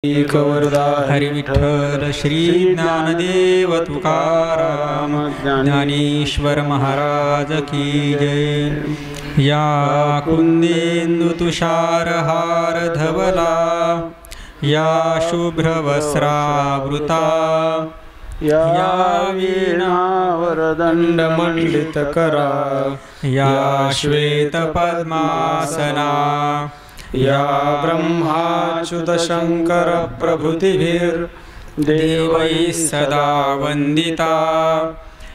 कवरदा हरि विठ्ठल श्री ज्ञानदेव तुकाराम ज्ञानेश्वर महाराज की जय। या कुंदेन्दु तुषारहार धवला या शुभ्रवस्त्रावृता या वीणा वरदण्डमण्डितकरा या श्वेतपद्मासना या ब्रह्माच्युतशङ्कर प्रभृतिभिर्देवैः सदा वन्दिता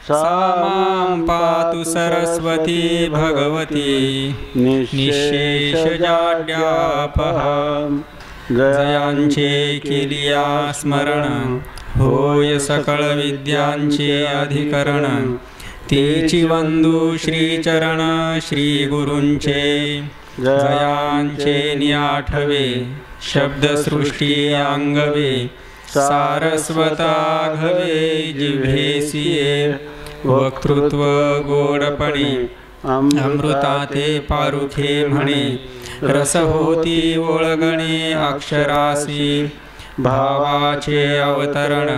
सा मां पातु सरस्वती भगवती निःशेषजाड्यापहा। जयांचे केलिया स्मरण होय सकळ विद्यांचे अधिकरण तीची वंदू श्रीचरण श्री गुरूंचे जयांचे नियाठवे शब्दसृष्टी अंगवे सारस्वताघवे जिव्हेसिये वक्तृत्व गोडपणे अमृताते पारुखे म्हणे रस होती ओळगणे अक्षरासी भावाचे अवतरण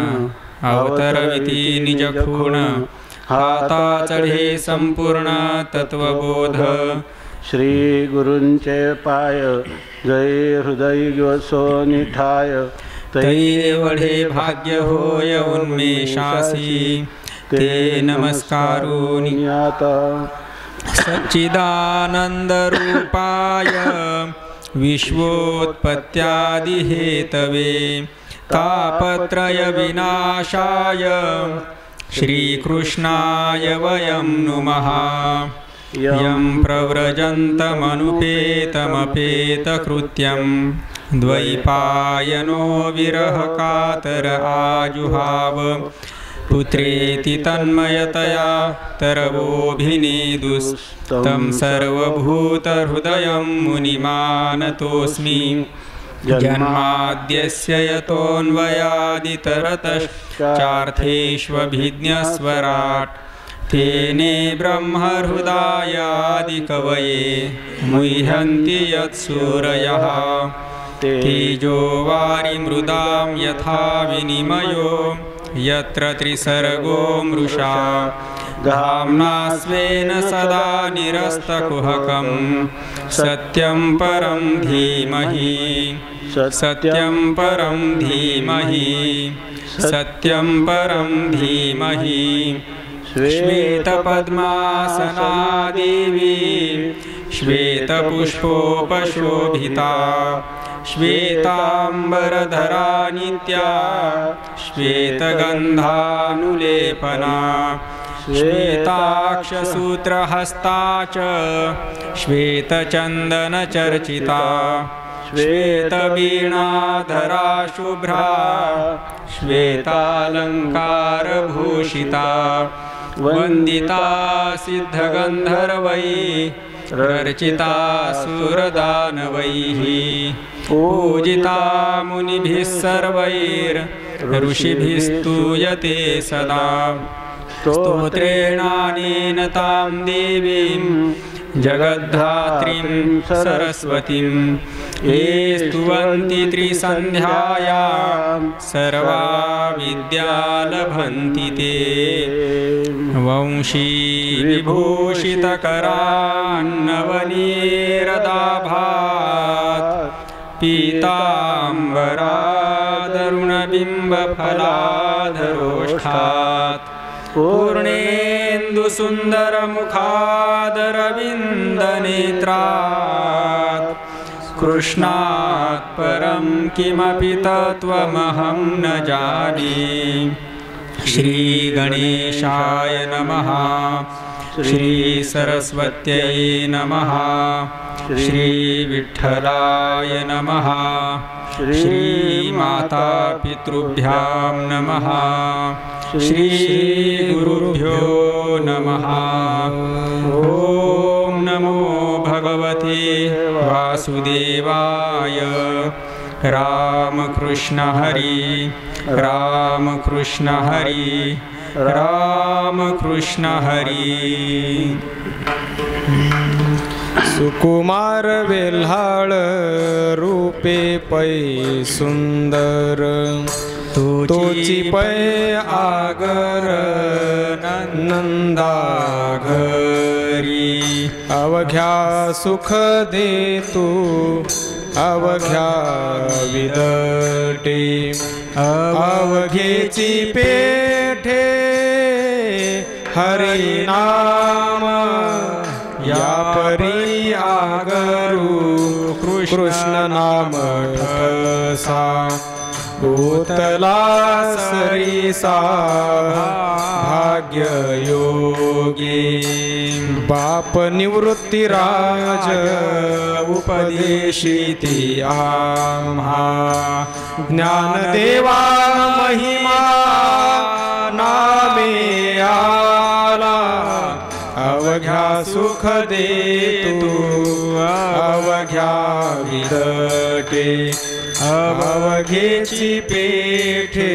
अवतरविती निजखूण हाता चढे संपूर्ण तत्वबोध श्री गुरूंचे पाय जय हृदय सो निठाय तै वढे भाग्य होय उन्मेषासी ते नमस्कारुनी आता सच्चिदानंद रूपाय विश्वोत्पत्त्यादि हेतवे तापत्रय विनाशाय श्रीकृष्णाय वयं नुमः। यं प्रव्रजन्तमनुपेतमपेतकृत्यं द्वैपायनो विरहकातर आजुहाव पुत्रेति तन्मयतया तरवोऽभिनेदुस्तं सर्वभूतहृदयं मुनिमानतोऽस्मि। जन्माद्यस्य यतोऽन्वयादितरतश्चार्थेष्वभिज्ञस्वराट् तेने ब्रह्महृदायादिकवये मुह्यन्ति यत्सूरयः। तेजो वारिमृदां यथा विनिमयो यत्र त्रिसर्गो मृषा धाम्ना स्वेन सदा निरस्तकुहकं सत्यं परं धीमहि सत्यं परं धीमहि सत्यं परं धीमहि। श्वेतपद्मासना देवी श्वेतपुष्पोपशोभिता श्वेतांबरधरा नित्या श्वेतगन्धानुलेपना श्वेताक्षसूत्रहस्ता च श्वेतचन्दनचर्चिता श्वेतवीणाधरा शुभ्रा श्वेतालङ्कारभूषिता वंदिता सिद्धगन्धर्वैः रचिता सुरदानवैः पूजिता मुनिभिः सर्वैर्ऋषिभिस्तूयते सदा। स्तोत्रेणानेन तां देवीं जगद्धात्रीं सरस्वतीं ये स्तुवन्ति त्रिसन्ध्यायां सर्वा विद्या लभन्ति ते। वंशी विभूषितकरान्नवनीरदाभात् पीताम्बरादरुणबिम्बफलाधरोष्ठात् पूर्णेन्दुसुन्दरमुखादरविन्दनेत्रात् कृष्णात् परं किमपि तत्त्वमहं न जाने। श्रीगणेशाय नमः श्रीसरस्वत्यै नमः श्रीविठ्ठलाय नमः श्रीमातापितृभ्यां नमः श्रीगुरुभ्यो नमः। ॐ नमो भगवते वासुदेवाय। रामकृष्ण हरि रामकृष्ण हरि रामकृष्ण हरि। सुकुमार वेल्हाळ रूपे पै सुंदर तोची पै आगर नंदा घरी अवघ्या सुख दे तू अवघ्या विदटे अवघेची पेठे हरी नाम या परी आगरू कृष्ण नाम ठसा भूतला सरीसा भाग्य योगी बाप निवृत्ती राज उपदेशिती आम्हा ज्ञानदेवा महिमा नामे आला अवघ्या सुख दे तू अवघ्या विदटे अवघेची पेठे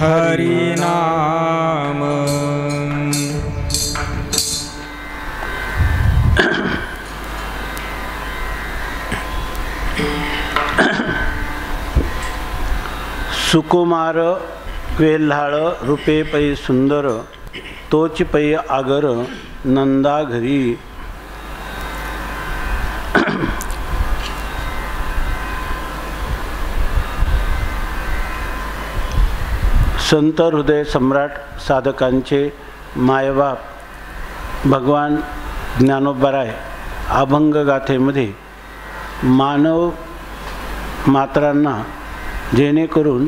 हरिनाम सुकुमार वेल्हाळ रूपे पै सुंदर तोच पै आगर नंदा घरी संत हृदय सम्राट साधकांचे मायबाप भगवान ज्ञानोबाराय अभंग गाथेमध्ये मानव मात्रांना जेणेकरून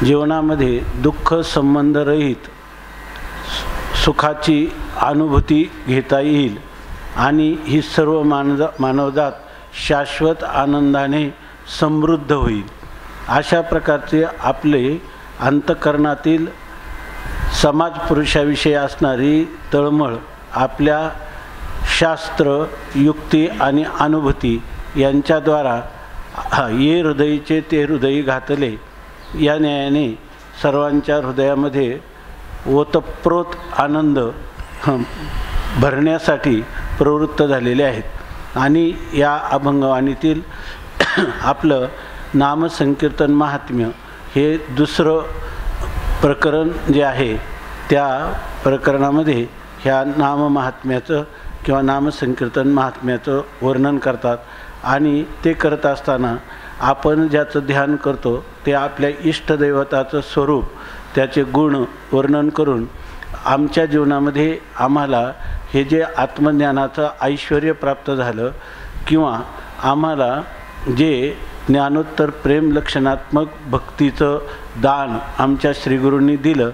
जीवनामध्ये दुःख संबंधरहित सुखाची अनुभूती घेता येईल आणि ही सर्व मानवजात शाश्वत आनंदाने समृद्ध होईल अशा प्रकारचे आपले अंतःकरणातील समाज पुरुषाविषयी असणारी तळमळ आपल्या शास्त्र युक्ती आणि अनुभूती यांच्याद्वारा ये हृदयीचे ते हृदयी घातले या न्यायाने सर्वांच्या हृदयामध्ये ओतप्रोत आनंद भरण्यासाठी प्रवृत्त झालेले आहेत आणि या अभंगवाणीतील आपलं नामसंकीर्तन महात्म्य हे दुसरं प्रकरण जे आहे त्या प्रकरणामध्ये ह्या नाममहात्म्याचं किंवा नामसंकीर्तन महात्म्याचं वर्णन करतात आणि ते करत असताना आपण ज्याचं ध्यान करतो ते आपल्या इष्टदैवताचं स्वरूप त्याचे गुण वर्णन करून आमच्या जीवनामध्ये आम्हाला हे जे आत्मज्ञानाचं ऐश्वर्य प्राप्त झालं किंवा आम्हाला जे ज्ञानोत्तर प्रेम लक्षणात्मक भक्तीचं दान आमच्या श्रीगुरूंनी दिलं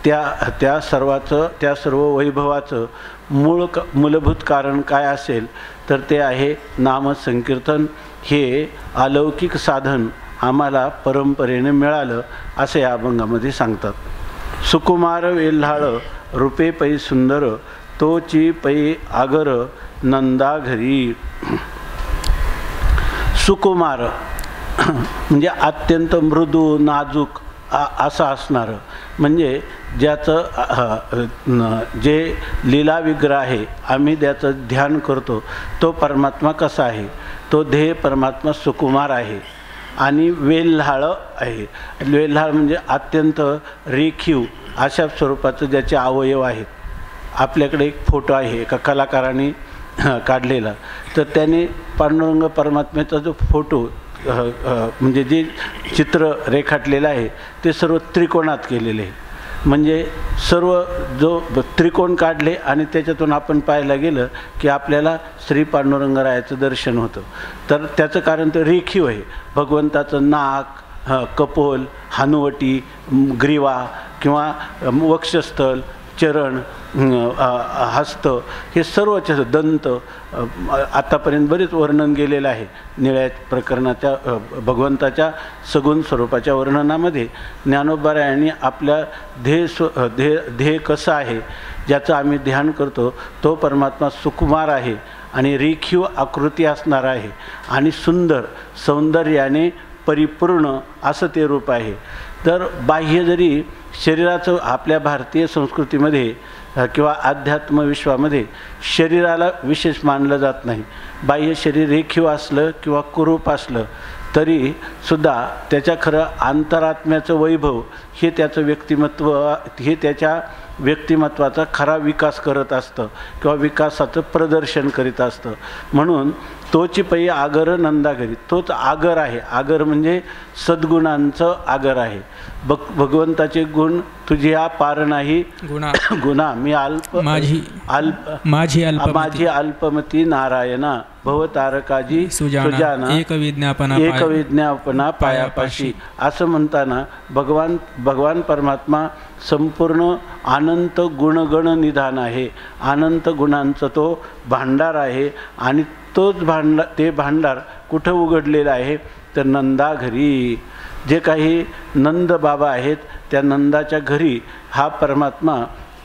त्या सर्व वैभवाचं मूलभूत कारण काय असेल तर ते आहे नामसंकीर्तन हे अलौकिक साधन आम्हाला परंपरेने मिळालं असे या अभंगामध्ये सांगतात. सुकुमार वेल्हाळ रूपे पै सुंदर तोची पै आगर नंदा घरी. सुकुमार म्हणजे अत्यंत मृदू नाजूक असं असणारं म्हणजे ज्याचं जे लीला विग्रह आहे आम्ही ज्याचं ध्यान करतो तो परमात्मा कसा आहे तो ध्येय परमात्मा सुकुमार आहे आणि वेल्हाळ आहे. वेल्हाळ म्हणजे अत्यंत रेखीव अशा स्वरूपाचं ज्याचे अवयव आहेत. आपल्याकडे एक फोटो आहे एका कलाकाराने काढलेला तर त्याने पांडुरंग परमात्म्याचा जो फोटो म्हणजे जे चित्र रेखाटलेलं आहे ते सर्व त्रिकोणात केलेले आहे. म्हणजे सर्व जो त्रिकोण काढले आणि त्याच्यातून आपण पाहायला गेलं की आपल्याला श्री पांडुरंगरायाचं दर्शन होतं. तर त्याचं कारण ते रेखीव आहे. भगवंताचं नाक कपोल हनुवटी ग्रीवा किंवा वक्षस्थल चरण हस्त हे सर्वच दंत आतापर्यंत बरेच वर्णन गेलेलं आहे. निळ्या प्रकरणाच्या भगवंताच्या सगुण स्वरूपाच्या वर्णनामध्ये ज्ञानोबारायांनी आपल्या ध्येय कसं आहे ज्याचं आम्ही ध्यान करतो तो परमात्मा सुकुमार आहे आणि रेखीव आकृती असणार आहे आणि सुंदर सौंदर्याने परिपूर्ण असं ते रूप आहे. तर बाह्य जरी शरीराचं आपल्या भारतीय संस्कृतीमध्ये किंवा अध्यात्मविश्वामध्ये शरीराला विशेष मानलं जात नाही. बाह्य शरीर रेखीव असलं किंवा कुरूप असलं तरी सुद्धा त्याच्या खरं अंतरात्म्याचं वैभव हे त्याचं व्यक्तिमत्व, हे त्याच्या व्यक्तिमत्वाचा खरा विकास करत असतं किंवा विकासाचं प्रदर्शन करीत असतं. म्हणून तोची पै आगर नंदाघरी, तोच आगर आहे. आगर म्हणजे सद्गुणांचं आगर आहे. भगवंताचे गुण तुझ्या पार नाही गुणा मी माझी अल्पमती नारायणा भवतारकाजी सुजाना एक विज्ञापना पायापाशी. असं म्हणताना भगवान परमात्मा संपूर्ण अनंत गुणगण निधान आहे. अनंत गुणांचं तो भांडार आहे. आणि तोच ते भांडार कुठं उघडलेलं आहे तर नंदा घरी. जे काही नंद बाबा आहेत त्या नंदाच्या घरी हा परमात्मा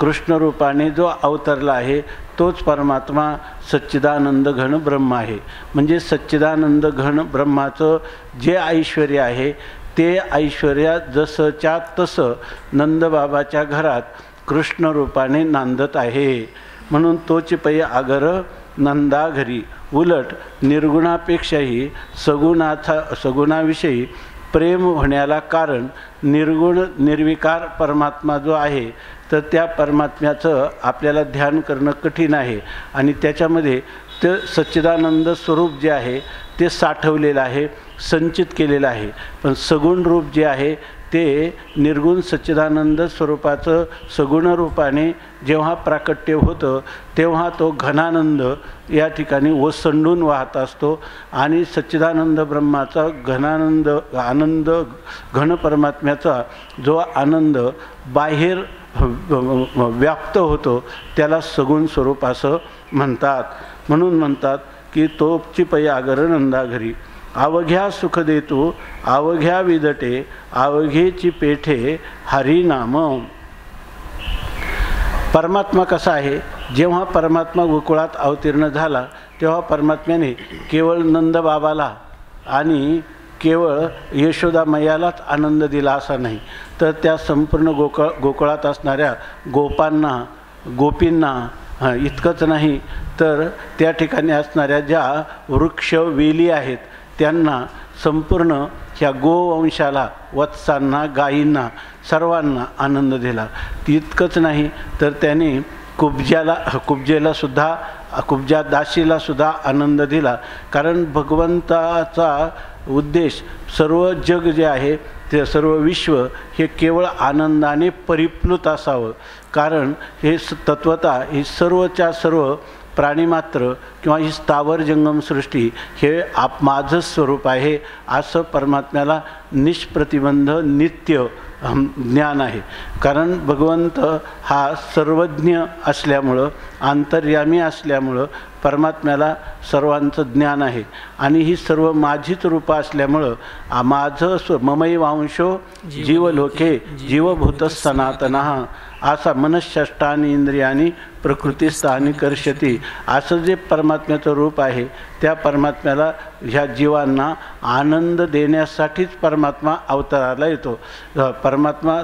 कृष्ण रूपाने जो अवतरला आहे तोच परमात्मा सच्चिदानंद घन ब्रह्म आहे. म्हणजे सच्चिदानंद घन ब्रह्माचं जे ऐश्वर्य आहे ते ऐश्वर्य जसंच्या तसं नंदबाबाच्या घरात कृष्ण रूपाने नांदत आहे. म्हणून तोची पै आगर नंदा घरी. उलट निर्गुणापेक्षाही सगुणाविषयी प्रेम होण्याला कारण निर्विकार परमात्मा जो आहे तर त्या परमात्म्याचं आपल्याला ध्यान करणं कठीण आहे. आणि त्याच्यामध्ये ते सच्चिदानंद स्वरूप जे आहे ते साठवलेलं आहे, संचित केलेलं आहे. पण सगुण रूप जे आहे ते निर्गुण सच्चिदानंद स्वरूपाचं सगुण रूपाने जेव्हा प्राकट्य होतं तेव्हा तो घनानंद या ठिकाणी ओसंडून वाहत असतो. आणि सच्चिदानंद ब्रह्माचा घनानंद आनंद घन परमात्म्याचा जो आनंद बाहेर व्याप्त होतो त्याला सगुण स्वरूप असं म्हणतात. म्हणून म्हणतात की तोची पै आगर नंदा घरी. अवघ्या सुख देतो अवघ्या विदटे अवघेची पेठे हरिनाम. परमात्मा कसा आहे, जेव्हा परमात्मा गोकुळात अवतीर्ण झाला तेव्हा परमात्म्याने केवळ नंदबाबाला आणि केवळ यशोदा मैयालाच आनंद दिला असा नाही, तर त्या संपूर्ण गोकुळात असणाऱ्या गोपांना गोपींना इतकंच नाही तर त्या ठिकाणी असणाऱ्या ज्या वृक्ष वेली आहेत त्यांना संपूर्ण ह्या गोवंशाला वत्सांना गायींना सर्वांना आनंद दिला. इतकंच नाही तर त्याने कुब्जा दासीला सुद्धा आनंद दिला. कारण भगवंताचा उद्देश सर्व जग जे आहे ते सर्व विश्व हे केवळ आनंदाने परिप्लुत असावं. कारण हे तत्वता ही सर्वच्या सर्व प्राणीमात्र किंवा ही स्थावर जंगम सृष्टी हे माझं स्वरूप आहे असं परमात्म्याला निष्प्रतिबंध नित्य ज्ञान आहे. कारण भगवंत हा सर्वज्ञ असल्यामुळं अंतर्यामी असल्यामुळं परमात्म्याला सर्वांचं ज्ञान आहे. आणि ही सर्व माझीच रूपं असल्यामुळं माझं ममई वांशो जीवलोके जीवभूत सनातनः असा मनःषष्ठानी इंद्रियानी प्रकृतीस्थानी कर्षती असं जे परमात्म्याचं रूप आहे त्या परमात्म्याला ह्या जीवांना आनंद देण्यासाठीच परमात्मा अवताराला येतो. परमात्मा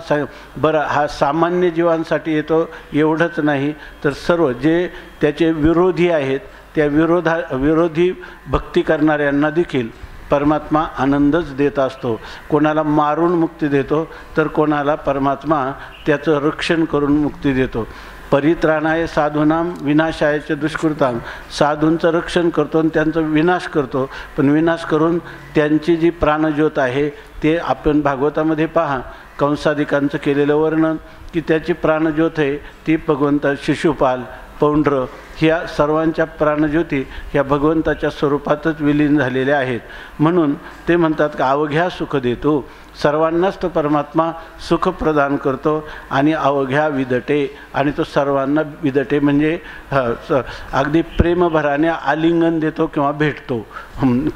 बरं हा सामान्य जीवांसाठी येतो एवढंच नाही तर सर्व जे त्याचे विरोधी आहेत त्या विरोधी भक्ती करणाऱ्यांना देखील परमात्मा आनंदच देत असतो. कोणाला मारून मुक्ती देतो तर कोणाला परमात्मा त्याचं रक्षण करून मुक्ती देतो. परित्राणाय साधूनाम विनाशायच दुष्कृताम. साधूंचं रक्षण करतो आणि त्यांचा विनाश करतो. पण विनाश करून त्यांची जी प्राणज्योत आहे ते आपण भागवतामध्ये पहा कंसादिकांचं केलेलं वर्णन की त्याची प्राणज्योत आहे ती भगवंत शिशुपाल पौंड्र ह्या सर्वांच्या प्राणज्योती ह्या भगवंताच्या स्वरूपातच विलीन झालेल्या आहेत. म्हणून ते म्हणतात की अवघ्या सुख देतो. सर्वांनाच तो परमात्मा सुख प्रदान करतो आणि अवघ्या विदटे आणि तो सर्वांना विदटे म्हणजे अगदी प्रेमभराने आलिंगन देतो किंवा भेटतो.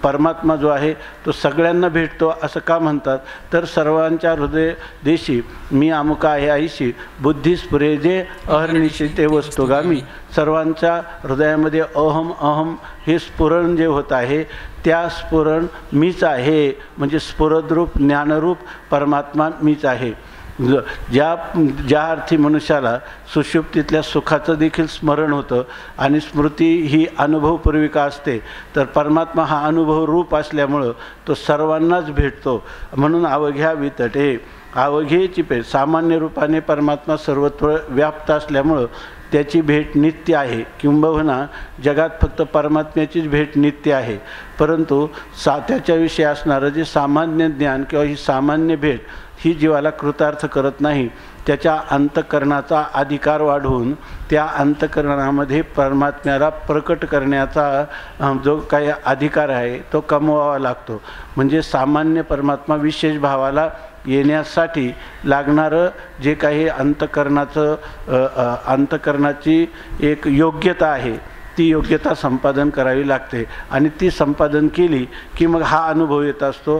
परमात्मा जो आहे तो सगळ्यांना भेटतो असं का म्हणतात तर सर्वांच्या हृदय देशी मी अमुका आहे आईशी बुद्धिस्फुरे जे अहर्निशी ते वस्तुगामी. सर्वांच्या हृदयामध्ये अहम हे स्फुरण जे होत आहे त्या स्फुरण मीच आहे म्हणजे स्फुरद्रूप ज्ञानरूप परमात्मा मीच आहे. ज्या अर्थी मनुष्याला सुषुप्तीतल्या सुखाचं देखील स्मरण होतं आणि स्मृती ही अनुभवपूर्विका असते, तर परमात्मा हा अनुभव रूप असल्यामुळं तो सर्वांनाच भेटतो. म्हणून अवघ्या वितटे, अवघेची पेठ. सामान्य रूपाने परमात्मा सर्वत्र व्याप्त असल्यामुळं त्याची भेट नित्य आहे, किंबहुना जगात फक्त परमात्म्याचीच भेट नित्य आहे. परंतु त्याच्याविषयी असणारं जे सामान्य ज्ञान किंवा ही सामान्य भेट ही जीवाला कृतार्थ करत नाही. त्याच्या अंतःकरणाचा अधिकार वाढवून त्या अंतःकरणामध्ये परमात्म्याला प्रकट करण्याचा जो काही अधिकार आहे तो कमवावा लागतो. म्हणजे सामान्य परमात्मा विशेष भावाला येण्यासाठी लागणारं जे काही अंतःकरणाची एक योग्यता आहे ती योग्यता संपादन करावी लागते आणि ती संपादन केली की मग हा अनुभव येत असतो.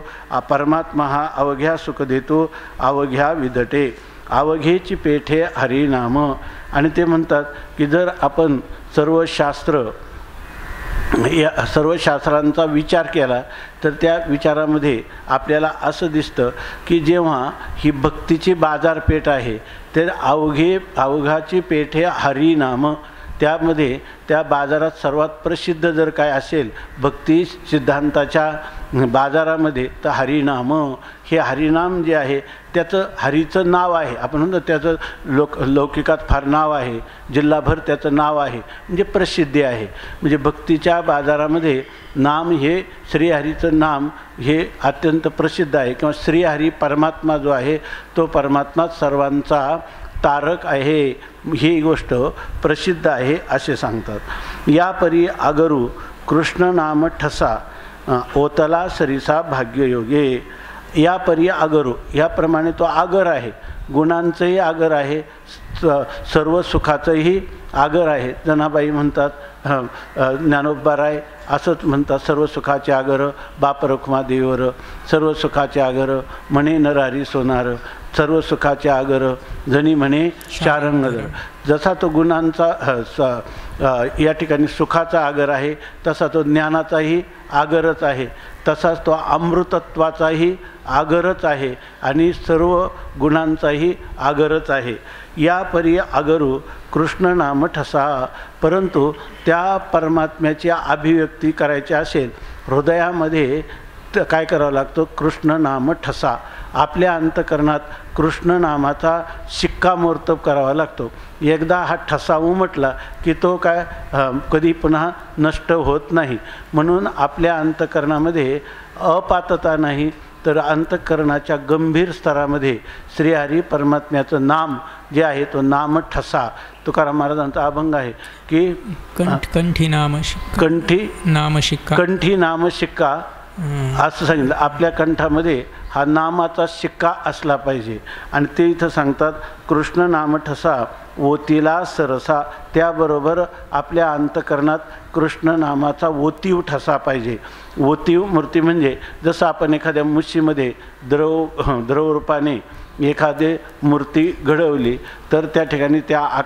परमात्मा हा अवघ्या सुख देतो, अवघ्या विदटे. अवघेची पेठे हरिनाम. आणि ते म्हणतात की जर आपण सर्व शास्त्रांचा विचार केला तर त्या विचारामध्ये आपल्याला असं दिसतं की जेव्हा ही भक्तीची बाजारपेठ आहे तर अवघाची पेठ हे हरिनाम. त्यामध्ये त्या बाजारात सर्वात प्रसिद्ध जर काय असेल भक्ती सिद्धांताच्या बाजारामध्ये तर हरिनाम. हे हरिनाम जे आहे त्याचं हरीचं नाव आहे. आपण म्हणतो त्याचं लौकिकात फार नाव आहे, जिल्हाभर त्याचं नाव आहे, म्हणजे प्रसिद्धी आहे. म्हणजे भक्तीच्या बाजारामध्ये नाम हे श्रीहरीचं नाम हे अत्यंत प्रसिद्ध आहे. किंवा श्रीहरी परमात्मा जो आहे तो परमात्मा सर्वांचा तारक आहे, ही गोष्ट प्रसिद्ध आहे असे सांगतात. या परी आगरू कृष्ण नाम ठसा ओतला सरिसा भाग्ययोगे. या परी आगरू, याप्रमाणे तो आगर आहे, गुणांचंही आगर आहे, सर्व सुखाचंही आगर आहे. जनाबाई म्हणतात, ज्ञानोबाराय असंच म्हणतात, सर्व सुखाचे आगर बाप रखुमा देवर, सर्व सुखाचे आगर म्हणे नरहरी सोनार, सर्व सुखाचे आगर जणी म्हणे शारंगधर. जसा तो गुणांचा या ठिकाणी सुखाचा आगर आहे तसा तो ज्ञानाचाही आगरच आहे, तसाच तो अमृतत्वाचाही आगरच आहे आणि सर्व गुणांचाही आगरच आहे. या परी आगरू कृष्ण नाम ठसा. परंतु त्या परमात्म्याची अभिव्यक्ती करायची असेल हृदयामध्ये काय करावं लागतं? कृष्ण नाम ठसा. आपल्या अंतःकरणात कृष्ण नामाचा शिक्कामोर्तब करावा लागतो. एकदा हा ठसा उमटला की तो काय कधी पुन्हा नष्ट होत नाही. म्हणून आपल्या अंतःकरणामध्ये अपातता नाही तर अंतःकरणाच्या गंभीर स्तरामध्ये श्रीहरी परमात्म्याचं नाम जे आहे तो नाम ठसा. तुकाराम महाराजांचा अभंग आहे की कंठी नाम शिक्का, कंठी नाम शिक्का असं सांगितलं. आपल्या कंठामध्ये हा नामाचा शिक्का असला पाहिजे. आणि ते इथं सांगतात कृष्ण नाम ठसा ओतीला सरसा. त्याबरोबर आपल्या अंतःकरणात कृष्ण नामाचा ओतीव ठसा पाहिजे. ओतीव मूर्ती म्हणजे जसं आपण एखाद्या मुशीमध्ये द्रव रूपाने एखादी मूर्ती घडवली तर त्या ठिकाणी त्या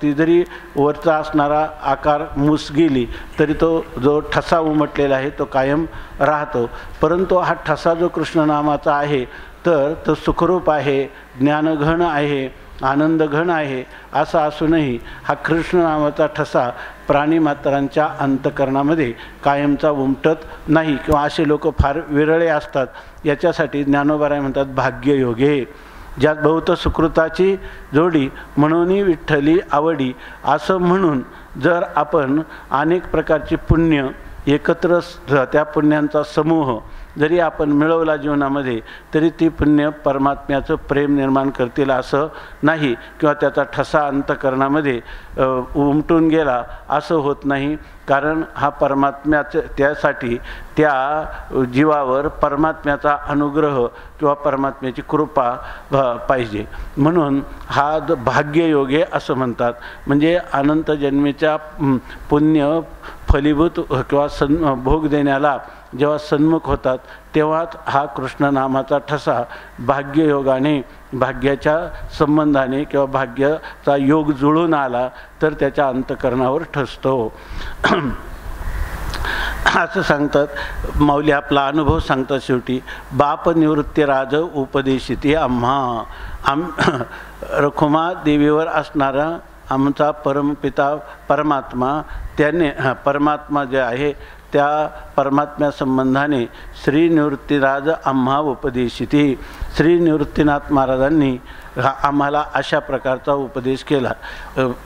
ती जरी वरचा असणारा आकार मूस गेली तरी तो जो ठसा उमटलेला आहे तो कायम राहतो. परंतु हा ठसा जो कृष्ण नामाचा आहे तर तो सुखरूप आहे, ज्ञानघन आहे, आनंदघन आहे. असा असूनही हा कृष्ण नामाचा ठसा प्राणीमात्रांच्या अंतःकरणामध्ये कायमचा उमटत नाही किंवा असे लोक फार विरळे असतात. याच्यासाठी ज्ञानोबाराय म्हणतात भाग्ययोगे. ज्यात बहुत सुकृताची जोडी म्हणून विठ्ठली आवडी. असं म्हणून जर आपण अनेक प्रकारची पुण्य एकत्र त्या पुण्यांचा समूह जरी आपण मिळवला जीवनामध्ये तरी ती पुण्य परमात्म्याचं प्रेम निर्माण करतील असं नाही किंवा त्याचा ठसा अंतःकरणामध्ये उमटून गेला असं होत नाही. कारण हा परमात्म्याचं त्यासाठी त्या जीवावर परमात्म्याचा अनुग्रह किंवा परमात्म्याची कृपा पाहिजे. म्हणून हा भाग्ययोगे असं म्हणतात. म्हणजे अनंत जन्मेच्या पुण्य फलीभूत किंवा भोग देण्याला जेव्हा सन्मुख होतात तेव्हाच हा कृष्ण नामाचा ठसा भाग्ययोगाने भाग्याच्या संबंधाने किंवा भाग्याचा योग जुळून आला तर त्याच्या अंतःकरणावर ठसतो. असं सांगतात माऊली, आपला अनुभव सांगतात शेवटी. बाप निवृत्ती राज उपदेशिती आम्हा रखुमा देवीवर असणारा आमचा परमपिता परमात्मा, त्याने परमात्मा जे आहे त्या परमात्म्या संबंधाने श्री निवृत्तीराज आम्हा उपदेशिती, श्री निवृत्तीनाथ महाराजांनी आम्हाला अशा प्रकारचा उपदेश केला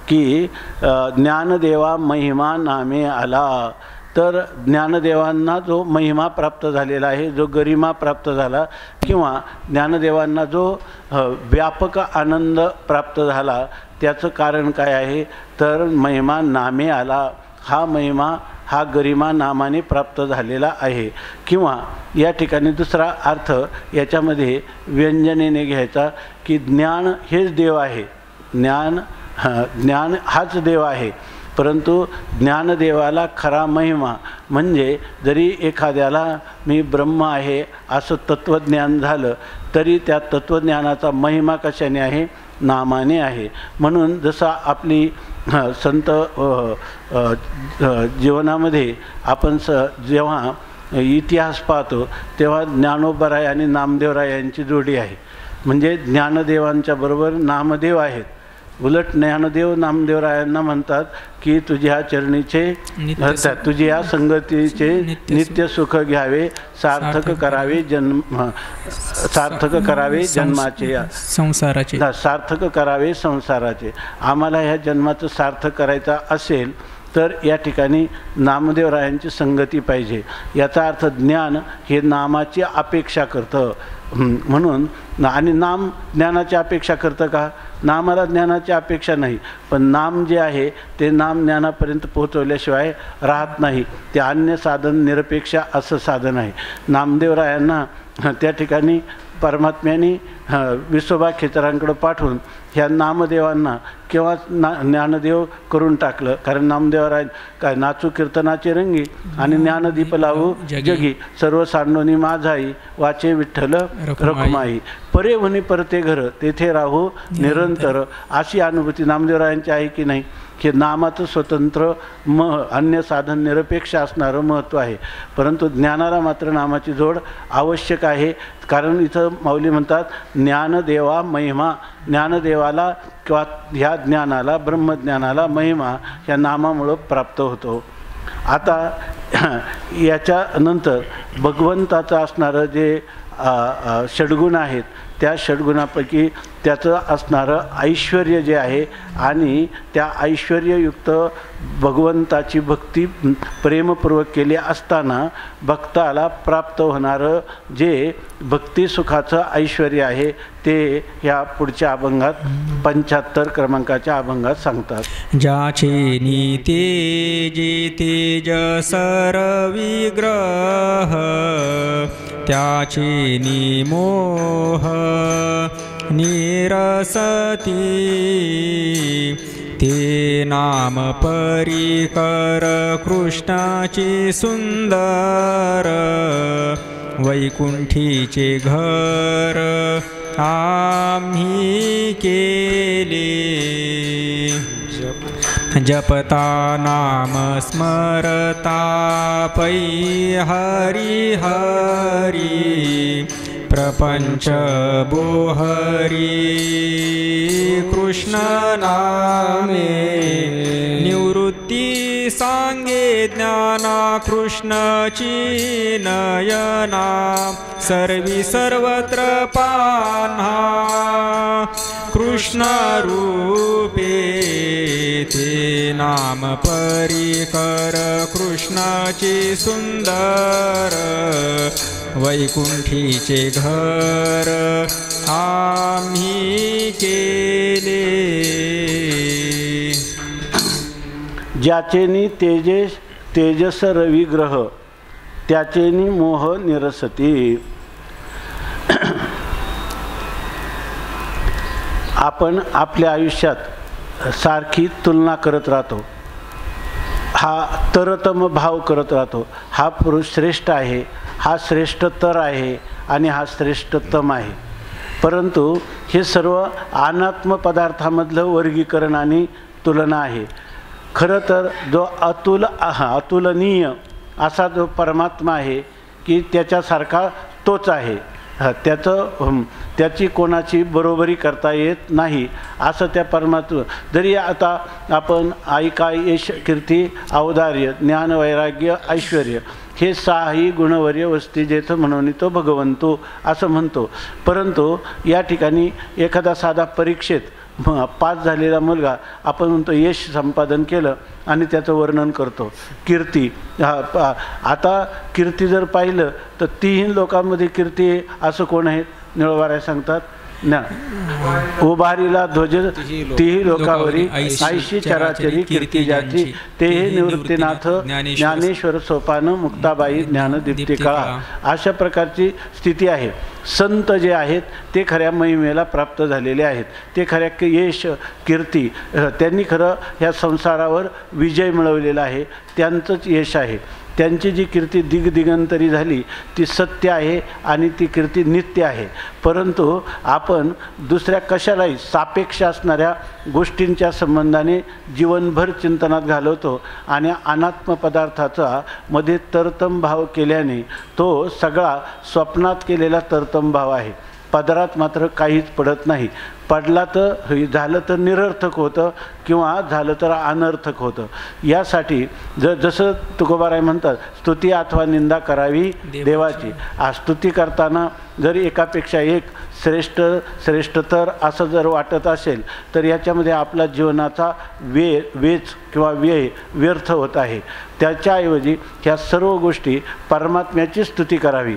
की ज्ञानदेवा महिमा नामे आला. तर ज्ञानदेवांना जो महिमा प्राप्त झालेला आहे, जो गरिमा प्राप्त झाला, किंवा ज्ञानदेवांना जो व्यापक आनंद प्राप्त झाला, त्याचं कारण काय आहे तर महिमा नामे आला. हा महिमा, हा गरिमा नामाने प्राप्त झालेला आहे. किंवा या ठिकाणी दुसरा अर्थ याच्यामध्ये व्यंजनेने घ्यायचा की ज्ञान हेच देव आहे. ज्ञान हाच देव आहे, परंतु ज्ञानदेवाला खरा महिमा म्हणजे जरी एखाद्याला मी ब्रह्म आहे असं तत्त्वज्ञान झालं तरी त्या तत्त्वज्ञानाचा महिमा कशाने आहे, नामाने आहे. म्हणून जसा आपली संत जीवनामध्ये आपण जेव्हा इतिहास पाहतो तेव्हा ज्ञानोबाराय आणि नामदेवराय यांची जोडी आहे. म्हणजे ज्ञानदेवांच्या बरोबर नामदेव आहेत. उलट ज्ञानदेव नामदेवरायांना म्हणतात की तुझ्या चरणीचे, तुझ्या संगतीचे नित्य सुख घ्यावे, सार्थक करावे जन्माचे, संसाराचे, सार्थक करावे संसाराचे. आम्हाला ह्या जन्माचं सार्थक करायचं असेल तर या ठिकाणी नामदेवरायांची संगती पाहिजे. याचा अर्थ ज्ञान हे नामाची अपेक्षा करतं. म्हणून आणि नाम ज्ञानाची अपेक्षा करतं का? नामाला ज्ञानाची अपेक्षा नाही, पण नाम जे आहे ते नाम ज्ञानापर्यंत पोहोचवल्याशिवाय राहत नाही. ते अन्य साधन निरपेक्ष असं साधन आहे. नामदेवरायांना त्या ठिकाणी परमात्म्याने विसोबा खेचरांकडं पाठवून ह्या नामदेवांना केव्हा ज्ञानदेव करून टाकलं. कारण नामदेवराय काय नाचू कीर्तनाचे रंगी आणि ज्ञानदीप लावू जगी, सर्व सांडोनी माझाई वाचे विठ्ठल रखुमाई, परे म्हणे परते घर तेथे राहू निरंतर. अशी अनुभूती नामदेवरायांची आहे की नाही? हे नामाचं स्वतंत्र अन्य साधन निरपेक्ष असणारं महत्त्व आहे. परंतु ज्ञानाला मात्र नामाची जोड आवश्यक आहे. कारण इथं माऊली म्हणतात ज्ञानदेवा महिमा, ज्ञानदेवाला किंवा ह्या ज्ञानाला, ब्रह्मज्ञानाला महिमा ह्या नामामुळं प्राप्त होतो. आता याच्यानंतर भगवंताचं असणारं जे षड्गुण आहेत त्या षड्गुणापैकी त्याचं असणारं ऐश्वर जे आहे आणि त्या ऐश्वर्ययुक्त भगवंताची भक्ती प्रेमपूर्वक केली असताना भक्ताला प्राप्त होणारं जे भक्तिसुखाचं ऐश्वर आहे ते ह्या पुढच्या अभंगात 75 क्रमांकाच्या अभंगात सांगतात. ज्याचे नीते जे तेजसर विग्रह त्याचे निमोह निरसती ते नाम परिकर कृष्णाचे सुंदर वैकुंठीचे घर आम्ही केले. जपता नाम स्मरता पै हरि हरि प्रपंच बोहरी कृष्ण नामे निवृत्ती सांगे ज्ञाना कृष्णची नयना सर्वी सर्वत्र पान्हा कृष्ण रूपे ते नाम परिकर कृष्णाचे सुंदर वैकुंठीचे घर आम्ही केले. ज्याचेनी तेजस रविग्रह त्याचेनी मोह निरसती. आपण आपल्या आयुष्यात सारखी तुलना करत राहतो, हा तरतम भाव करत राहतो. हा पुरुष श्रेष्ठ आहे, हा श्रेष्ठतर आहे आणि हा श्रेष्ठतम आहे. परंतु हे सर्व अनात्म पदार्थामधलं वर्गीकरण आणि तुलना आहे. खरं तर जो अतुलनीय असा जो परमात्मा आहे की त्याच्यासारखा तोच आहे, त्याची कोणाची बरोबरी करता येत नाही असं त्या परमात्मा. जरी आता आपण ऐका, यश, कीर्ती, औदार्य, ज्ञान, वैराग्य, ऐश्वर्य हे 6ही गुणवर्य वस्ती जेथ म्हणून तो भगवंतो असं म्हणतो. परंतु या ठिकाणी एखादा साधा परीक्षेत पास झालेला मुलगा आपण म्हणतो यश संपादन केलं आणि त्याचं वर्णन करतो. कीर्ती, आता कीर्ती जर पाहिलं तर 3 लोकांमध्ये कीर्ती आहे असं कोण आहे? निळवाऱ्या सांगतात ना, उभारीला ध्वज 3 लोकावरी, ऐशी चराचरी कीर्ती ज्याची, ते निवृत्तीनाथ ज्ञानेश्वर सोपान, मुक्ताबाई ज्ञानदीप्ती कळा. अशा प्रकारची स्थिती आहे. संत जे आहेत ते खऱ्या महिमेला प्राप्त झालेले आहेत, ते खऱ्या यश, कीर्ती, त्यांनी खरं ह्या संसारावर विजय मिळवलेला आहे, त्यांचंच यश आहे. त्यांची जी कीर्ती दिगदिगंतरी झाली ती सत्य आहे आणि ती कीर्ती नित्य आहे. परंतु आपण दुसऱ्या कशालाही सापेक्ष असणाऱ्या गोष्टींच्या संबंधाने जीवनभर चिंतनात घालवतो आणि अनात्म पदार्थाचा मध्ये तरतम भाव केल्याने तो सगळा स्वप्नात केलेला तरतम भाव आहे. पदरात मात्र काहीच पडत नाही. पडला तर झालं तर निरर्थक होतं किंवा झालं तर अनर्थक होतं. यासाठी जसं तुकोबाराय म्हणतात, स्तुती अथवा निंदा करावी देवाची. स्तुती करताना जर एकापेक्षा एक श्रेष्ठतर असं जर वाटत असेल तर याच्यामध्ये आपला जीवनाचा वेच किंवा व्यय व्यर्थ होत आहे. त्याच्याऐवजी ह्या सर्व गोष्टी परमात्म्याची स्तुती करावी.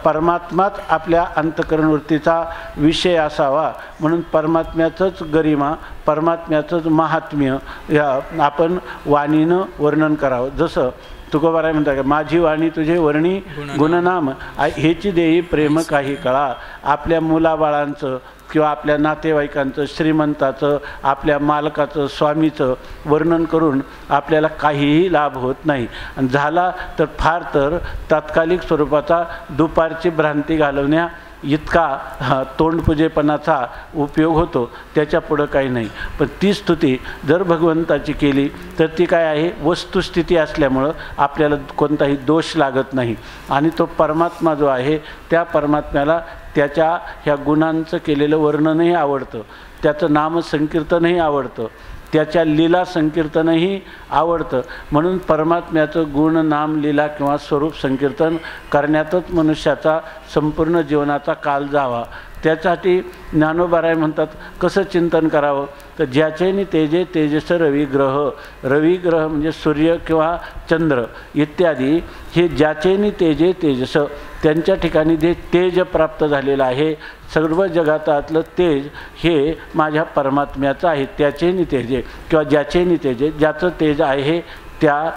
परमात्माच आपल्या अंतःकरणवृत्तीचा विषय असावा म्हणून परमात्म्याचंच गरिमा, परमात्म्याचंच महात्म्य या आपण वाणीनं वर्णन करावं. जसं तुकोबाराय म्हणतात, माझी वाणी तुझे वर्णी गुणनाम, हेची देई प्रेम काही कळा. आपल्या मुलाबाळांचं किंवा आपल्या नातेवाईकांचं, श्रीमंताचं, आपल्या मालकाचं, स्वामीचं वर्णन करून आपल्याला काहीही लाभ होत नाही. आणि झाला तर फार तर तात्कालिक स्वरूपाचा दुपारची भ्रांती घालवण्या इतका तोंडपुजेपणाचा उपयोग होतो, त्याच्या पुढं काही नाही. पण ती स्तुती जर भगवंताची केली तर ती काय आहे, वस्तुस्थिती असल्यामुळं आपल्याला कोणताही दोष लागत नाही. आणि तो परमात्मा जो आहे त्या परमात्म्याला त्याच्या ह्या गुणांचं केलेलं वर्णनही आवडतं, त्याचं नामसंकीर्तनही आवडतं, त्याच्या लीला संकीर्तनही आवडतं. म्हणून परमात्म्याचं गुण, नाम, लीला किंवा स्वरूप संकीर्तन करण्यातच मनुष्याचा संपूर्ण जीवनाचा काल जावा. त्यासाठी ज्ञानोबाराय म्हणतात कसं चिंतन करावं, तर ज्याचेनी तेजे तेजस रविग्रह, रविग्रह म्हणजे सूर्य किंवा चंद्र इत्यादी, हे ज्याचेनी तेजे तेजस, त्यांच्या ठिकाणी जे तेज प्राप्त झालेलं आहे, सर्व जगातातलं तेज हे माझ्या परमात्म्याचं आहे. त्याचेनी तेजे किंवा ज्याचेनी तेजे, ज्याचं तेज आहे त्या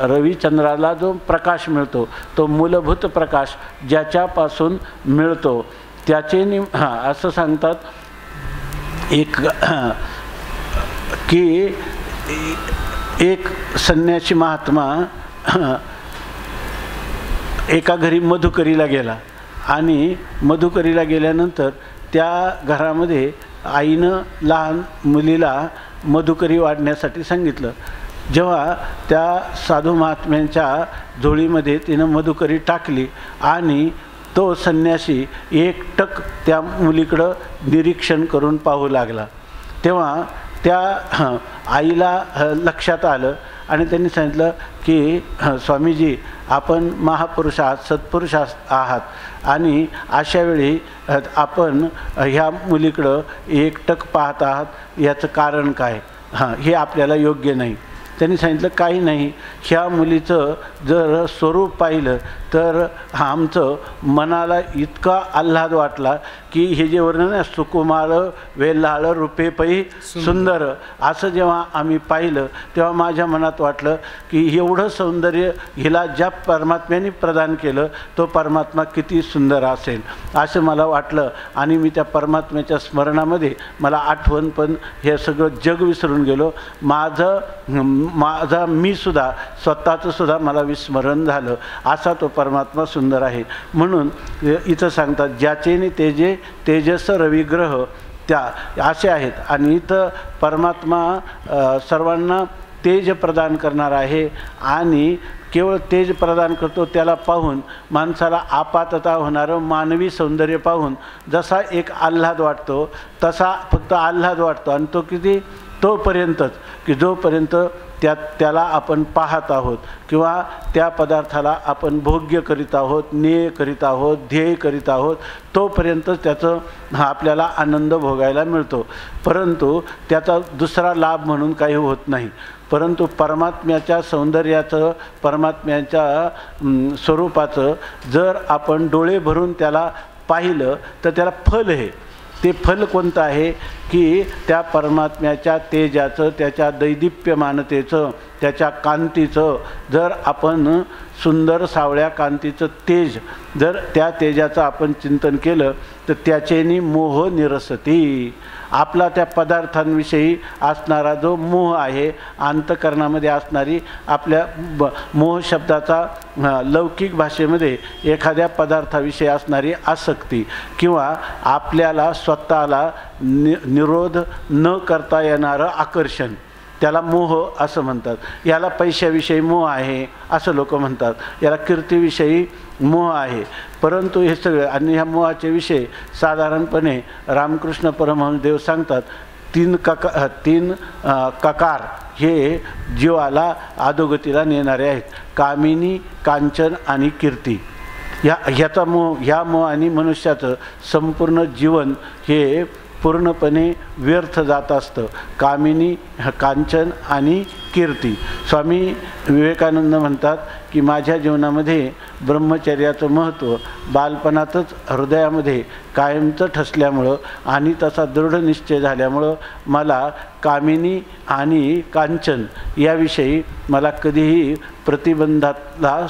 रविचंद्राला जो प्रकाश मिळतो तो मूलभूत प्रकाश ज्याच्यापासून मिळतो त्याचेनी असं सांगतात एक की एक संन्यासी महात्मा एका घरी मधुकरीला गेला आणि मधुकरीला गेल्यानंतर त्या घरामध्ये आईनं लहान मुलीला मधुकरी वाढण्यासाठी सांगितलं. जेव्हा त्या साधू महात्म्यांच्या झोळीमध्ये तिनं मधुकरी टाकली आणि तो संन्यासी एकटक त्या मुलीकडं निरीक्षण करून पाहू लागला, तेव्हा त्या आईला लक्षात आलं आणि त्यांनी सांगितलं की स्वामीजी आपण महापुरुष आहात, सत्पुरुष आहात आणि अशावेळी आपण ह्या मुलीकडं एकटक पाहत आहात, याचं कारण काय? हे आपल्याला योग्य नाही. त्यांनी सांगितलं काही नाही, ह्या मुलीचं जर स्वरूप पाहिलं तर आमचं मनाला इतका आल्हाद वाटला की हे जे वर्णन आहे सुकुमार वेल्हाळ रूपे पै सुंदर, असं जेव्हा आम्ही पाहिलं तेव्हा माझ्या मनात वाटलं की एवढं सौंदर्य हिला ज्या परमात्म्याने प्रदान केलं तो परमात्मा किती सुंदर असेल असं मला वाटलं. आणि मी त्या परमात्म्याच्या स्मरणामध्ये मला आठवण पण हे सगळं जग विसरून गेलो. माझा मी सुद्धा स्वतःचं सुद्धा मला विस्मरण झालं. असा तो परमात्मा सुंदर आहे. म्हणून इथं सांगतात ज्याचेने तेजे तेजस रविग्रह त्या असे आहेत. आणि इथं परमात्मा सर्वांना तेज प्रदान करणार आहे आणि केवळ तेज प्रदान करतो. त्याला पाहून माणसाला आपातता होणारं मानवी सौंदर्य पाहून जसा एक आल्हाद वाटतो तसा फक्त आल्हाद वाटतो. आणि तो किती? तोपर्यंतच की जोपर्यंत त्याला आपण पाहत आहोत किंवा त्या पदार्थाला आपण भोग्य करीत आहोत, नेय करीत आहोत, ध्येय करीत आहोत, तोपर्यंतच त्याचं आपल्याला आनंद भोगायला मिळतो. परंतु त्याचा दुसरा लाभ म्हणून काही होत नाही. परंतु परमात्म्याच्या सौंदर्याचं, परमात्म्याच्या स्वरूपाचं जर आपण डोळे भरून त्याला पाहिलं तर त्याला फल आहे. ते फल कोणतं आहे की त्या परमात्म्याच्या तेजाचं, त्याच्या दैदिप्यमानतेचं, त्याच्या कांतीचं जर आपण सुंदर सावळ्या कांतीचं तेज जर त्या तेजाचं आपण चिंतन केलं तर त्याचेनी मोह निरसती. आपला त्या पदार्थांविषयी असणारा जो मोह आहे, अंतकरणामध्ये असणारी आपल्या मोह शब्दाचा लौकिक भाषेमध्ये एखाद्या पदार्थाविषयी असणारी आसक्ती किंवा आपल्याला स्वतःला निरोध न करता येणारं आकर्षण, त्याला मोह असं म्हणतात. याला पैशाविषयी मोह आहे असं लोक म्हणतात, याला कीर्तीविषयी मोह आहे. परंतु हे सगळं आणि ह्या मोहाचे विषय साधारणपणे रामकृष्ण परमहंस देव सांगतात, तीन ककार हे जीवाला अधोगतीला नेणारे आहेत. कामिनी, कांचन आणि कीर्ती. ह्याचा मोह, ह्या मोहाने मनुष्याचं संपूर्ण जीवन हे पूर्णपणे व्यर्थ जात असतं. कामिनी, कांचन आणि कीर्ती. स्वामी विवेकानंद म्हणतात की माझ्या जीवनामध्ये ब्रह्मचर्याचं महत्त्व बालपणातच हृदयामध्ये कायमचं ठसल्यामुळं आणि तसा दृढ निश्चय झाल्यामुळं मला कामिनी आणि कांचन याविषयी मला कधीही प्रतिबंधाला